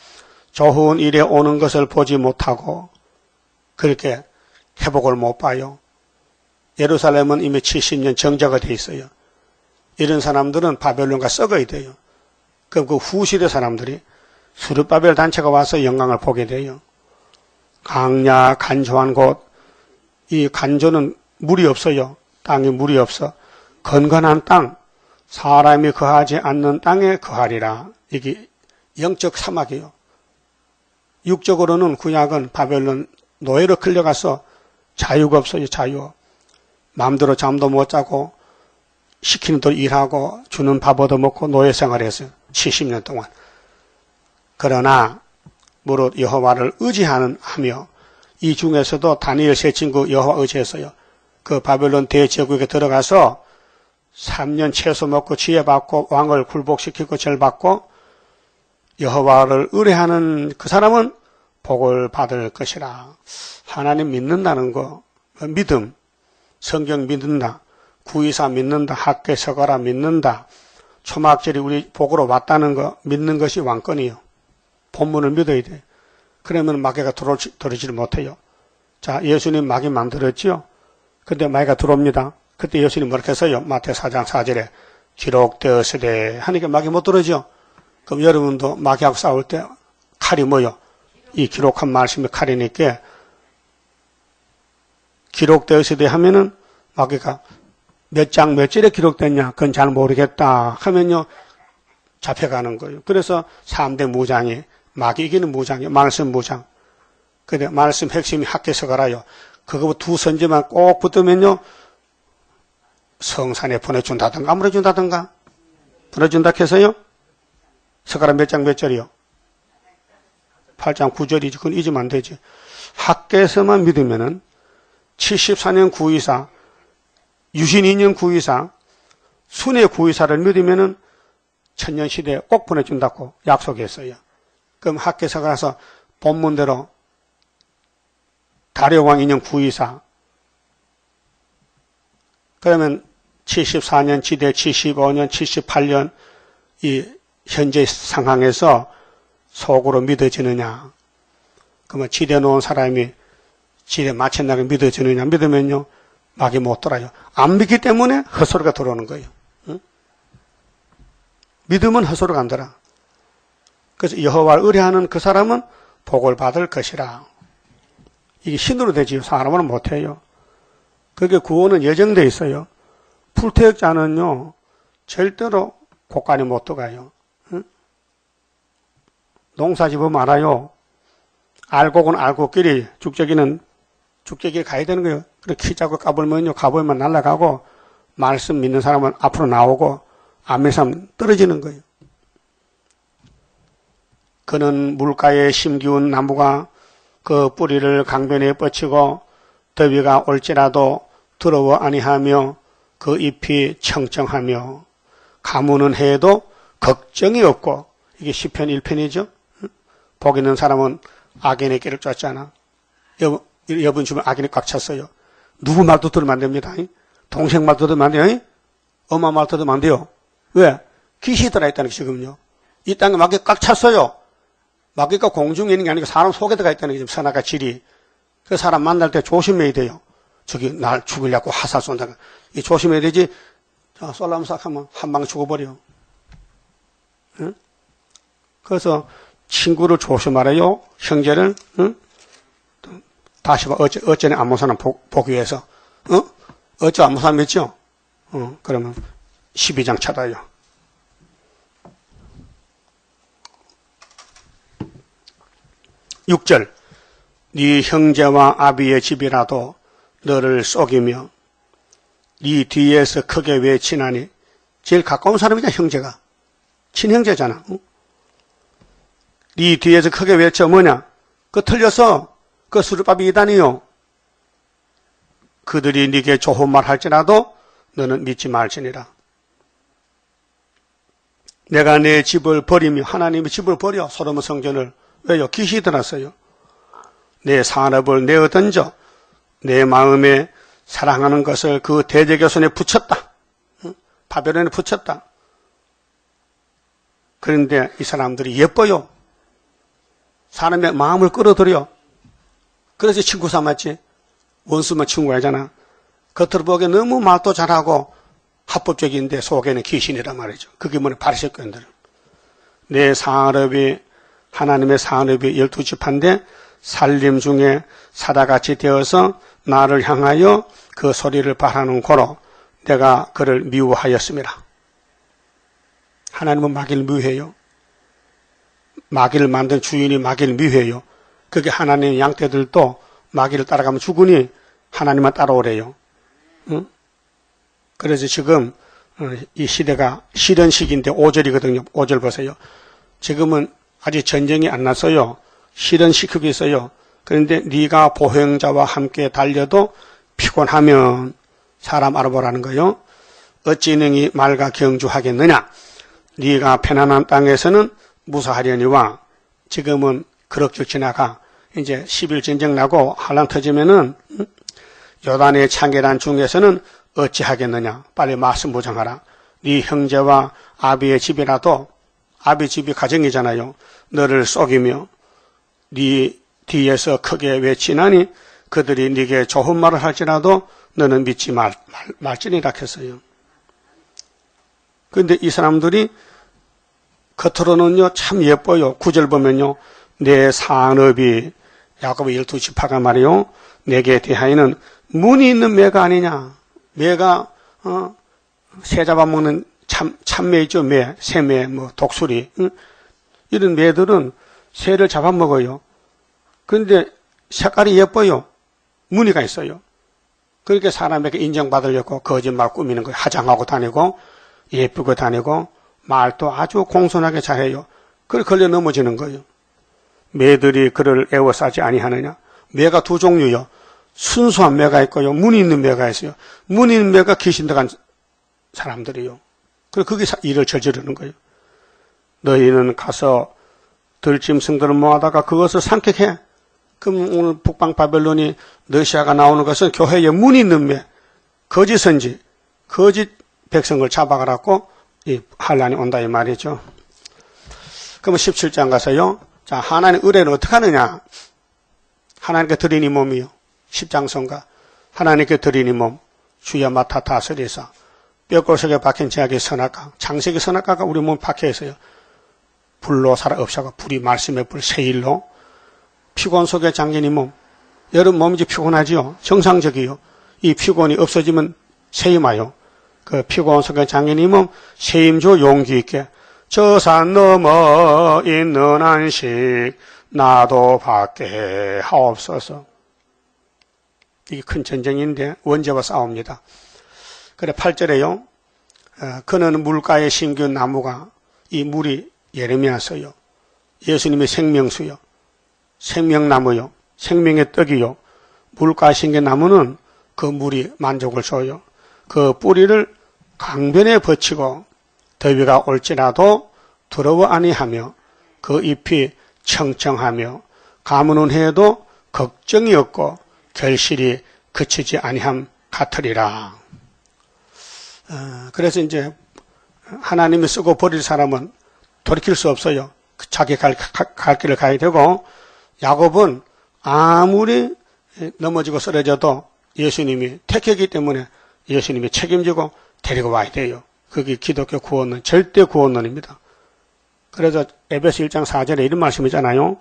Speaker 1: 좋은 일에 오는 것을 보지 못하고 그렇게 회복을 못 봐요. 예루살렘은 이미 70년 정자가 돼 있어요. 이런 사람들은 바벨론과 썩어야 돼요. 그럼 그 후시대 사람들이 수르바벨 단체가 와서 영광을 보게 돼요. 강야 간조한 곳, 이 간조는 물이 없어요. 땅에 물이 없어. 건건한 땅, 사람이 거하지 않는 땅에 거하리라. 이게 영적 사막이에요. 육적으로는 구약은 바벨론 노예로 끌려가서 자유가 없어요. 자유. 마음대로 잠도 못 자고 시키는 대로 일하고 주는 밥 얻어먹고 노예 생활을 했어요. 70년 동안. 그러나 무릇 여호와를 의지하며 이 중에서도 다니엘 세 친구 여호와 의지했어요. 그 바벨론 대제국에 들어가서 3년 채소 먹고 지혜받고 왕을 굴복시키고 절받고 여호와를 의뢰하는 그 사람은 복을 받을 것이라. 하나님 믿는다는 거, 믿음, 성경 믿는다, 구의사 믿는다, 학계 서가라 믿는다, 초막절이 우리 복으로 왔다는 거 믿는 것이 왕권이에요. 본문을 믿어야 돼. 그러면 마귀가 들어오지를 못해요. 자, 예수님 마귀 만들었지요. 근데 마귀가 들어옵니다. 그때 예수님 뭐렇게 했어요? 마태 4장 4절에 기록되었으되 하니까 마귀 못 들어오죠. 그럼 여러분도 마귀하고 싸울 때 칼이 뭐요? 이 기록한 말씀이 칼이니까 기록되었으되 하면은 마귀가 몇 장 몇 절에 기록됐냐? 그건 잘 모르겠다 하면요 잡혀가는 거예요. 그래서 3대 무장이 마귀 이기는 무장이에요. 말씀 무장. 근데 말씀 핵심이 학계서 가라요. 그거 두 선지만 꼭 붙으면요 성산에 보내준다든가 안 보내준다든가 보내준다 해서요 서가라 몇 장 몇 절이요? 8장 9절이지. 그건 잊으면 안 되지. 학계에서만 믿으면은 74년 구의사, 유신 2년 구의사, 순회 구의사를 믿으면은 천년시대에 꼭 보내준다고 약속했어요. 그럼 학계에서 가서 본문대로 다려왕 2년 구의사, 그러면 74년 지대 75년 78년 이 현재 상황에서 속으로 믿어지느냐. 그러면 지대 놓은 사람이 지대 마친다고 믿어지느냐. 믿으면요 마귀 못 돌아요. 안 믿기 때문에 헛소리가 들어오는 거예요. 응? 믿으면 헛소리가 안 들어. 그래서 여호와를 의뢰하는 그 사람은 복을 받을 것이라. 이게 신으로 되지요. 사람은 못해요. 그게 구원은 예정되어 있어요. 불태역자는요 절대로 곳간이 못 들어가요. 응? 농사 집으면 알아요. 알곡은 알곡끼리, 죽재기는 죽재기를 가야 되는 거예요. 그래 키 작고 까불면요, 가보면 날아가고, 말씀 믿는 사람은 앞으로 나오고, 안 믿는 사람은 떨어지는 거예요. 그는 물가에 심기운 나무가 그 뿌리를 강변에 뻗치고, 더위가 올지라도 더러워 아니하며, 그 잎이 청청하며, 가무는 해도 걱정이 없고, 이게 시편 1편이죠. 복 있는 사람은 악인의 길을 쫓잖아. 여분 주면 악인이 꽉 찼어요. 누구 말도 들으면 안 됩니다. 동생 말도 들으면 안 돼요. 엄마 말도 들으면 안 돼요. 왜? 귀신이 들어있다는 게 지금요. 이 땅에 마귀가 꽉 찼어요. 마귀가 공중에 있는 게 아니고 사람 속에 들어가 있다는 게 지금 선악과 질이. 그 사람 만날 때 조심해야 돼요. 저기 날 죽이려고 화살 쏜다가. 이 조심해야 되지. 자, 쏠라면 싹 하면 한 방에 죽어버려. 응? 그래서 친구를 조심하래요. 형제를. 응? 다시 봐. 어쩌네 안무 사람 보기 위해서. 어쩌 안무 사람 있죠? 그러면 12장 찾아요. (6절) 네 형제와 아비의 집이라도 너를 속이며 네 뒤에서 크게 외치나니. 제일 가까운 사람이잖아. 형제가 친형제잖아. 네 뒤에서 크게 외쳐. 뭐냐? 그 틀렸어. 그 수르밥이 이단이요. 그들이 네게 좋은 말 할지라도 너는 믿지 말지니라. 내가 내 집을 버리며, 하나님의 집을 버려. 소로몬 성전을. 왜요? 귀신이 들었어요. 내 산업을 내어 던져 내 마음에 사랑하는 것을 그 대적의 손에 붙였다. 바벨론에 붙였다. 그런데 이 사람들이 예뻐요. 사람의 마음을 끌어들여. 그래서 친구 삼았지. 원수만 친구가 아니잖아. 겉으로 보기에 너무 말도 잘하고 합법적인데 속에는 귀신이란 말이죠. 그게 뭐냐? 바리새교인들. 내 산업이 하나님의 산업이 12지파인데 살림 중에 사다같이 되어서 나를 향하여 그 소리를 바라는 고로 내가 그를 미워하였습니다. 하나님은 마귀를 미워해요. 마귀를 만든 주인이 마귀를 미워해요. 그게 하나님의 양떼들도 마귀를 따라가면 죽으니 하나님만 따라오래요. 응? 그래서 지금 이 시대가 실현 시기인데 5절이거든요. 5절 보세요. 지금은 아직 전쟁이 안 났어요. 실현시키고 있어요. 그런데 네가 보행자와 함께 달려도 피곤하면 사람 알아보라는 거요. 어찌 능히 말과 경주하겠느냐. 네가 편안한 땅에서는 무사하려니와. 지금은 그럭저럭 지나가. 이제 10일 전쟁 나고 한란 터지면은 요단의 창계란 중에서는 어찌하겠느냐. 빨리 말씀 보장하라. 네 형제와 아비의 집이라도, 아비 집이 가정이잖아요. 너를 속이며 네 뒤에서 크게 외치나니 그들이 네게 좋은 말을 할지라도 너는 믿지 말지니라 했어요. 그런데 이 사람들이 겉으로는요 참 예뻐요. 9절 보면요. 내 산업이 야곱의 12지파가 말이요. 내게 대하여는 문이 있는 매가 아니냐. 매가 새 잡아먹는 참매 있죠. 매, 새매, 뭐 독수리. 이런 매들은 새를 잡아먹어요. 그런데 색깔이 예뻐요. 무늬가 있어요. 그렇게 사람에게 인정받으려고 거짓말 꾸미는 거예요. 화장하고 다니고 예쁘고 다니고 말도 아주 공손하게 잘해요. 그걸 걸려 넘어지는 거예요. 매들이 그를 애워싸지 아니하느냐. 매가 두 종류요. 순수한 매가 있고요. 무늬 있는 매가 있어요. 무늬 있는 매가 귀신 들어간 사람들이요. 그리고 그게 일을 저지르는 거예요. 너희는 가서 들짐승들을 모아다가 그것을 산책해. 그럼 오늘 북방 바벨론이 러시아가 나오는 것은 교회에 문이 있는 매, 거짓 선지, 거짓 백성을 잡아가라고 이 환란이 온다 이 말이죠. 그러면 17장 가서요. 자, 하나님 의뢰는 어떻게 하느냐? 하나님께 드린 이 몸이요. 십장성가 하나님께 드린 이 몸, 주여 맡아 다스리사. 뼈골석에 박힌 제약의 선악과, 장색의 선악과가 우리 몸에 박혀 있어요. 불로 살아 없어가 불이 말씀의 불 세일로. 피곤 속에 잠긴 이 몸. 여러분 몸이 피곤하지요? 정상적이요. 이 피곤이 없어지면 세임하여. 그 피곤 속에 잠긴 이 몸 세임조 용기 있게 저 산 넘어 있는 안식 나도 받게 하옵소서. 이게 큰 전쟁인데 원죄와 싸웁니다. 그래 8절에요. 그는 물가에 심긴 나무가 이 물이 예레미야서요. 예수님의 생명수요. 생명나무요. 생명의 떡이요. 물가에 심긴 나무는 그 물이 만족을 줘요. 그 뿌리를 강변에 버치고 더위가 올지라도 두려워 아니하며 그 잎이 청청하며 가무는 해도 걱정이 없고 결실이 그치지 아니함 같으리라. 그래서 이제 하나님이 쓰고 버릴 사람은 돌이킬 수 없어요. 자기 갈 길을 가야 되고, 야곱은 아무리 넘어지고 쓰러져도 예수님이 택했기 때문에 예수님이 책임지고 데리고 와야 돼요. 그게 기독교 구원론, 절대 구원론입니다. 그래서 에베소 1장 4절에 이런 말씀이잖아요.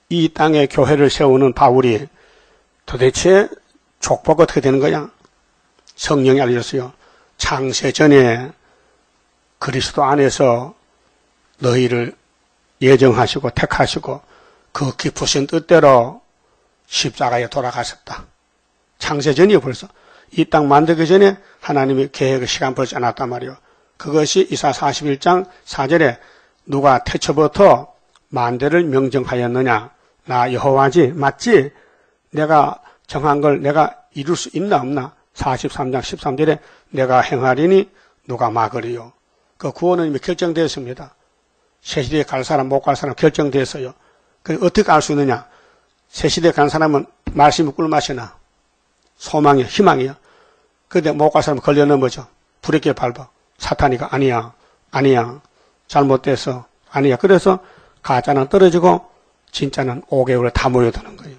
Speaker 1: 이 땅에 교회를 세우는 바울이 도대체 족보가 어떻게 되는 거야? 성령이 알려줬어요. 창세 전에 그리스도 안에서 너희를 예정하시고 택하시고 그 깊으신 뜻대로 십자가에 돌아가셨다. 창세 전이요 벌써. 이 땅 만들기 전에 하나님이 계획의 시간표를 짜놨단 말이요. 그것이 이사 41장 4절에 누가 태초부터 만대를 명정하였느냐. 나 여호와지 맞지? 내가 정한 걸 내가 이룰 수 있나 없나? 43장 13절에 내가 행하리니 누가 막으리요. 그 구원은 이미 결정되었습니다. 새시대에 갈 사람 못 갈 사람 결정됐어요. 그럼 어떻게 알 수 있느냐? 새시대에 간 사람은 말씀이 꿀맛이나 소망이야 희망이야. 그런데 못 갈 사람은 걸려 넘어져. 브레이크를 밟아. 사탄이가 아니야 잘못돼서 아니야. 그래서 가짜는 떨어지고 진짜는 5개월에 다 모여드는 거예요.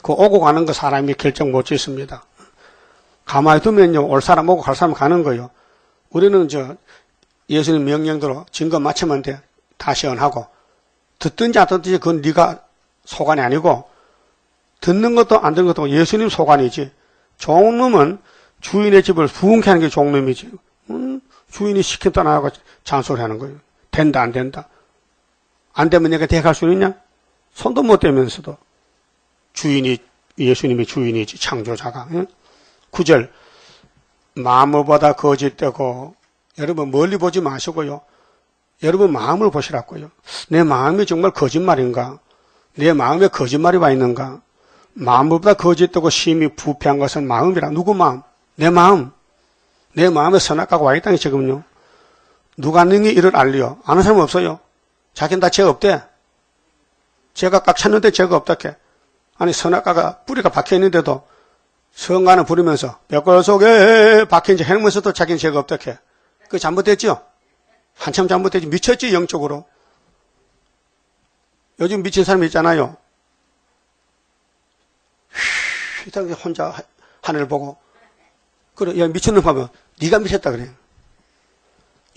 Speaker 1: 그 오고 가는 거 사람이 결정 못 짓습니다. 가만히 두면요 올 사람 오고 갈 사람 가는 거예요. 우리는 예수님 명령대로 증거 맞추면 돼. 다 시연하고 듣든지 안 듣든지 그건 네가 소관이 아니고 듣는 것도 안 듣는 것도 예수님 소관이지. 종놈은 주인의 집을 부흥케 하는 게 종놈이지. 주인이 시킨 떠나고 잔소리 하는 거예요. 된다 안 된다. 안 되면 내가 대갈 수 있냐? 손도 못 대면서도 예수님이 주인이지 창조자가. 9절 마음보다 거짓되고 여러분 멀리 보지 마시고요. 여러분 마음을 보시라고요. 내 마음이 정말 거짓말인가? 내 마음에 거짓말이 와 있는가? 마음보다 거짓되고 심히 부패한 것은 마음이라. 누구 마음? 내 마음. 내 마음에 선악과가 와 있다니 지금요. 누가 능히 이를 알리요? 아는 사람 없어요. 자기는 다 죄 없대. 죄가 꽉 찼는데 죄가 없다케. 아니 선악과가 뿌리가 박혀 있는데도 성가는 부르면서 벽골 속에 박힌 죄 행면서도 자기는 죄가 없다케. 그거 잘못됐죠? 한참 잘못됐지. 미쳤지 영적으로. 요즘 미친 사람이 있잖아요. 혼자 하늘을 보고. 그래, 야 미쳤는 봐봐. 네가 미쳤다 그래.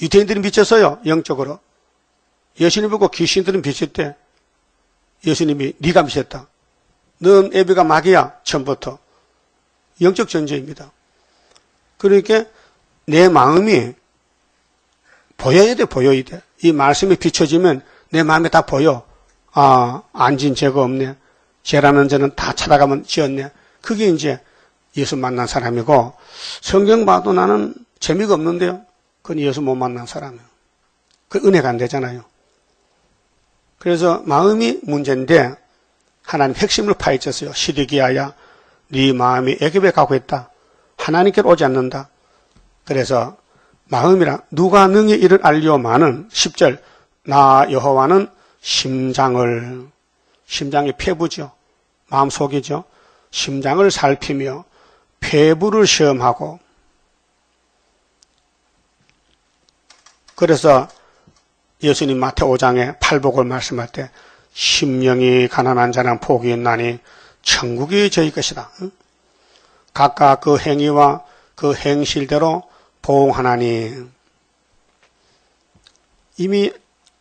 Speaker 1: 유대인들이 미쳤어요. 영적으로. 예수님 보고 귀신들은 미쳤대. 예수님이 네가 미쳤다. 넌 애비가 마귀야. 처음부터. 영적 전쟁입니다. 그러니까 내 마음이 보여야 돼. 보여야 돼. 이 말씀이 비춰지면 내 마음에 다 보여. 아, 안 진 죄가 없네. 죄라는 죄는 다 찾아가면 지었네. 그게 이제 예수 만난 사람이고, 성경 봐도 나는 재미가 없는데요. 그건 예수 못 만난 사람이에요. 그 은혜가 안 되잖아요. 그래서 마음이 문제인데 하나님 핵심을 파헤쳤어요. 시드기야야 네 마음이 애굽에 가고 있다. 하나님께로 오지 않는다. 그래서 마음이라 누가 능히 이를 알리오마는 10절 나 여호와는 심장이 폐부죠. 마음속이죠. 심장을 살피며 폐부를 시험하고 그래서 예수님 마태오 5장에 팔복을 말씀할 때 심령이 가난한 자는 복이 있나니 천국이 저희 것이다. 각각 그 행위와 그 행실대로 보응하나니 이미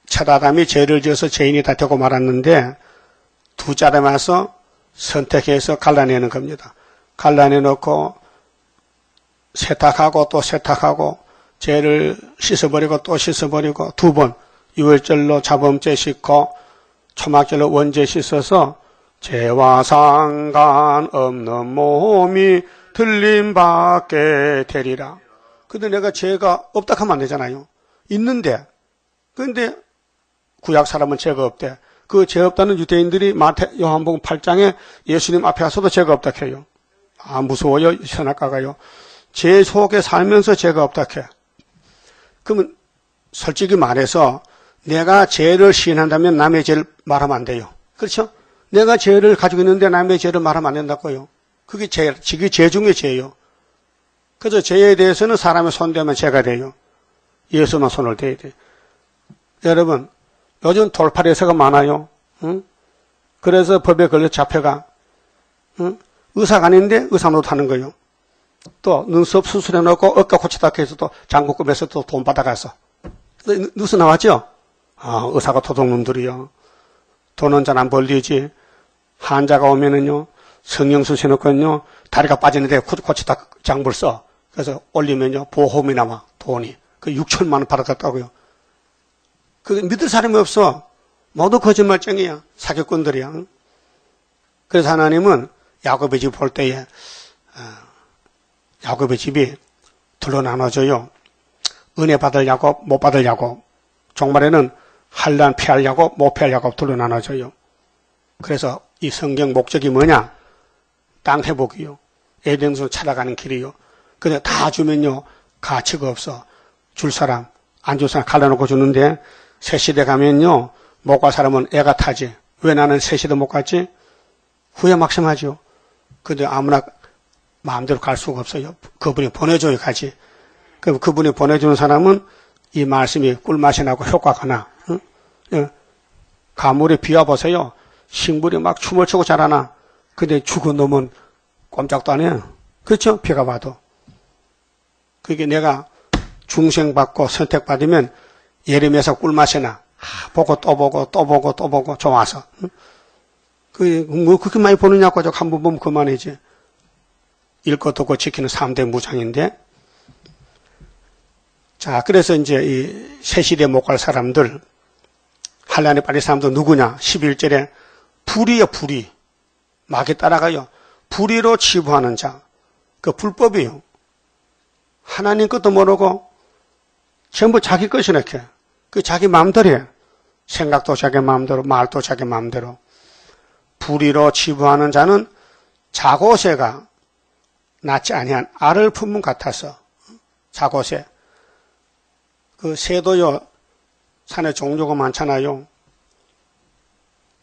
Speaker 1: 첫 아담이 죄를 지어서 죄인이 다 되고 말았는데 두째 아담이 와서 선택해서 갈라내는 겁니다. 갈라내놓고 세탁하고 또 세탁하고 죄를 씻어버리고 또 씻어버리고 2번 유월절로 자범죄 씻고 초막절로 원죄 씻어서 죄와 상관없는 몸이 들림받게 되리라. 근데 내가 죄가 없다 하면 안 되잖아요. 있는데, 그런데 구약 사람은 죄가 없대. 그 죄 없다는 유대인들이 요한복음 8장에 예수님 앞에 가서도 죄가 없다 해요. 아, 무서워요, 선악과가요. 죄 속에 살면서 죄가 없다 해. 그러면 솔직히 말해서 내가 죄를 시인한다면 남의 죄를 말하면 안 돼요. 그렇죠? 내가 죄를 가지고 있는데 남의 죄를 말하면 안 된다고요. 그게 죄 중에 죄예요. 그래서 죄에 대해서는 사람의 손대면 죄가 돼요. 예수만 손을 대야 돼요. 여러분, 요즘 돌팔이사가 많아요. 응? 그래서 법에 걸려 잡혀가. 응? 의사가 아닌데 의사 노릇하는 거예요. 또 눈썹 수술해놓고 어깨 고치다 해서 또 장국급에서 또 돈 받아가서. 뉴스 나왔죠? 아, 의사가 도둑놈들이요. 돈은 잘 안 벌리지. 환자가 오면은요, 성형수술 해놓고요, 다리가 빠지는데 고치다 장부를 써. 그래서 올리면요, 보험이 나와, 돈이. 그 6천만 원 받아갔다고요. 그게 믿을 사람이 없어. 모두 거짓말쟁이야. 사기꾼들이야. 그래서 하나님은 야곱의 집 볼 때에 야곱의 집이 둘로 나눠져요. 은혜 받을 야곱, 못 받을 야곱. 종말에는 환난 피할 야곱, 못 피할 야곱 둘로 나눠져요. 그래서 이 성경 목적이 뭐냐? 땅 회복이요. 에덴으로 찾아가는 길이요. 근데 다 주면요, 가치가 없어. 줄 사람, 안 줄 사람 갈라놓고 주는데 새 시대 가면요, 못 갈 사람은 애가 타지. 왜 나는 새 시대 못 갔지? 후회 막심하죠. 근데 아무나 마음대로 갈 수가 없어요. 그분이 보내줘야 가지. 그분이 보내주는 사람은 이 말씀이 꿀맛이 나고 효과가 나. 응? 가물에 비와보세요. 식물이 막 춤을 추고 자라나. 근데 죽은 놈은 꼼짝도 안 해요. 그렇죠? 비가 와도. 그게 내가 중생받고 선택받으면 예림에서 꿀맛이 나. 보고 또 보고 또 보고 또 보고 좋아서. 뭐 그렇게 많이 보느냐고 한 번 보면 그만이지. 읽고 듣고 지키는 3대 무장인데. 자, 그래서 이제 이 새시대 못 갈 사람들, 한란에 빠진 사람들 누구냐? 11절에 불이요, 불이. 마귀 따라가요. 불의로 치부하는 자. 그 불법이요. 하나님 것도 모르고 전부 자기 것이 이렇게. 그 자기 마음대로 해. 생각도 자기 마음대로, 말도 자기 마음대로. 불의로 치부하는 자는 자고새가 낳지 아니한 알을 품은 같아서. 자고새. 그 새도요, 산에 종류가 많잖아요.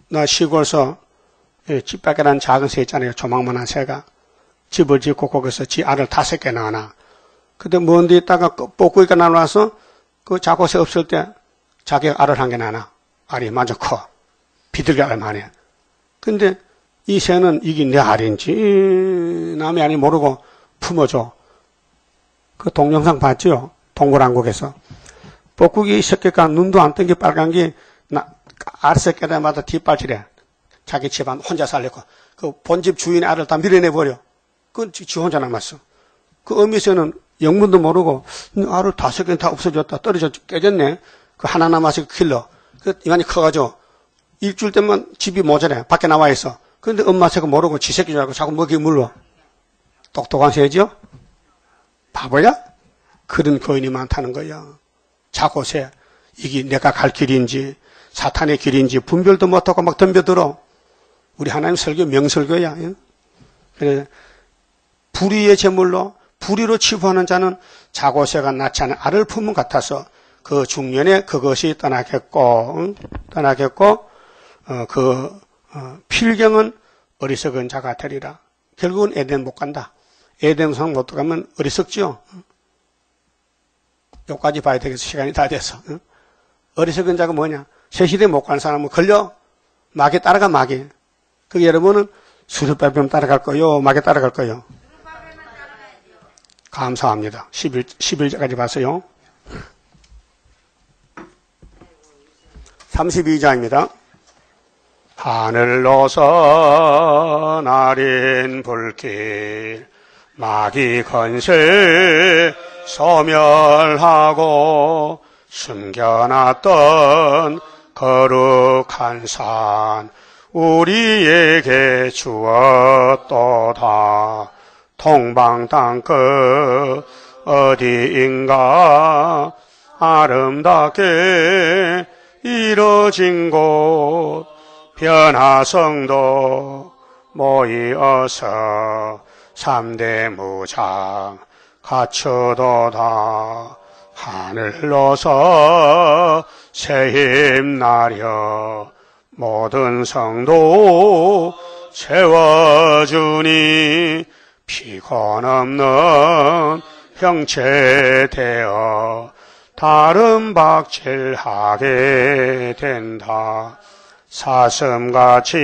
Speaker 1: 나 시골서 집 밖에 난 작은 새 있잖아요. 조망만한 새가. 집을 짓고 거기서 지 알을 5개 낳아놔. 근데 먼 데 있다가 뽀꾸기가 나와서 그 자고새 없을 때 자기가 알을 1개 낳아놔. 알이 마저 커. 비둘기 알만 해. 근데 이 새는 이게 내 알인지 남의 알이 모르고 품어줘. 그 동영상 봤죠? 동물왕국에서. 뻐꾸기 새끼가 눈도 안 뜬 게 빨간 게, 알 새끼들마다 뒷발질해. 자기 집안 혼자 살려고. 그 본집 주인의 알을 다 밀어내버려. 그건 지 혼자 남았어. 그 어미새는 영문도 모르고, 알을 5개 다 없어졌다. 떨어져 깨졌네. 그 하나 남아서 킬러. 그 인간이 커가지고, 일주일 때만 집이 모자래. 밖에 나와 있어. 그런데 엄마 새가 모르고 지 새끼 줄 알고 자꾸 먹이 물러. 똑똑한 새죠? 바보야? 그런 거인이 많다는 거야. 자고새, 이게 내가 갈 길인지 사탄의 길인지 분별도 못하고 막 덤벼들어. 우리 하나님 설교 명설교야. 그래, 불의의 제물로 불의로 치부하는 자는 자고새가 낳지 않은 알을 품은 같아서 그 중년에 그것이 떠나겠고 필경은 어리석은 자가 되리라. 결국은 에덴 못 간다. 에덴성 못 들어가면 어리석죠. 여기까지 봐야 되겠어. 시간이 다 돼서. 어리석은 자가 뭐냐? 새시대 못 가는 사람은 걸려. 마귀 따라가, 마귀. 그 여러분은 수르바벨 따라갈 거요? 마귀 따라갈 거요? 감사합니다. 11절까지 봤어요. 32장입니다. 하늘로서 나린 불길 마귀 건설 소멸하고 숨겨놨던 거룩한 산 우리에게 주었도다. 동방 땅끝 어디인가 아름답게 이뤄진 곳 변화성도 모이어서 3대 무장 갖추도다. 하늘로서 새힘 나려 모든 성도 채워주니 피곤 없는 형체 되어 다른 박질하게 된다. 사슴같이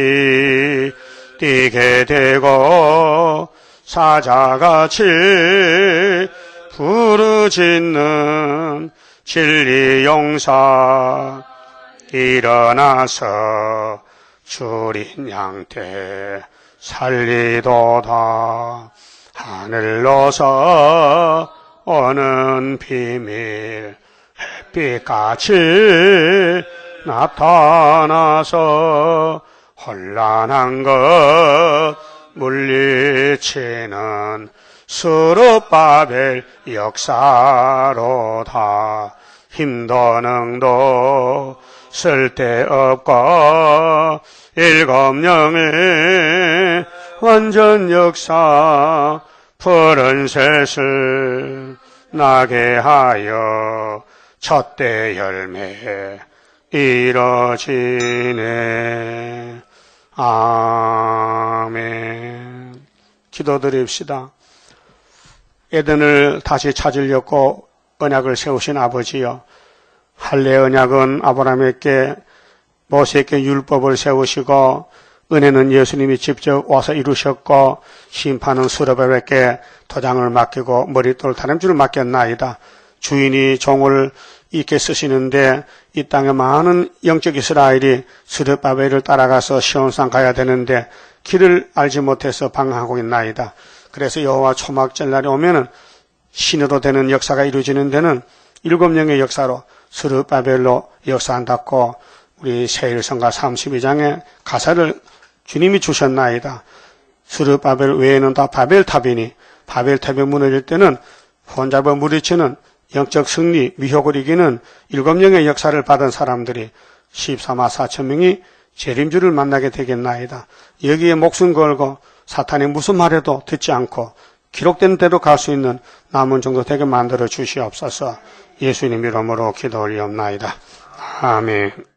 Speaker 1: 뛰게 되고 사자같이 부르짖는 진리용사 일어나서 줄인 양떼 살리도다. 하늘로서 오는 비밀 햇빛같이 나타나서 혼란한 것 물리치는 스룹바벨 역사로다. 힘도 능도 쓸데없고 일곱령의 완전 역사 푸른 셋을 나게 하여 첫대 열매 이뤄지네. 아멘. 기도드립시다. 에덴을 다시 찾으려고 언약을 세우신 아버지여, 할례 언약은 아브라함에게 모세에게 율법을 세우시고 은혜는 예수님이 직접 와서 이루셨고 심판은 스룹바벨에게 도장을 맡기고 머릿돌 다림줄을 맡겼나이다. 주인이 종을 있게 쓰시는데 이 땅에 많은 영적 이스라엘이 스룹바벨을 따라가서 시온산 가야 되는데 길을 알지 못해서 방황하고 있나이다. 그래서 여호와 초막절날에 오면은 신으로 되는 역사가 이루어지는 데는 7명의 역사로 스룹바벨로 역사한다고 우리 세일성가 32장의 가사를 주님이 주셨나이다. 스룹바벨 외에는 다 바벨탑이니 바벨탑이 무너질 때는 혼잡아 무리치는 영적 승리, 미혹을 이기는 7명의 역사를 받은 사람들이 14만 4천 명이 재림주를 만나게 되겠나이다. 여기에 목숨 걸고 사탄이 무슨 말해도 듣지 않고 기록된 대로 갈 수 있는 남은 정도 되게 만들어 주시옵소서. 예수님 이름으로 기도 올리옵나이다. 아멘.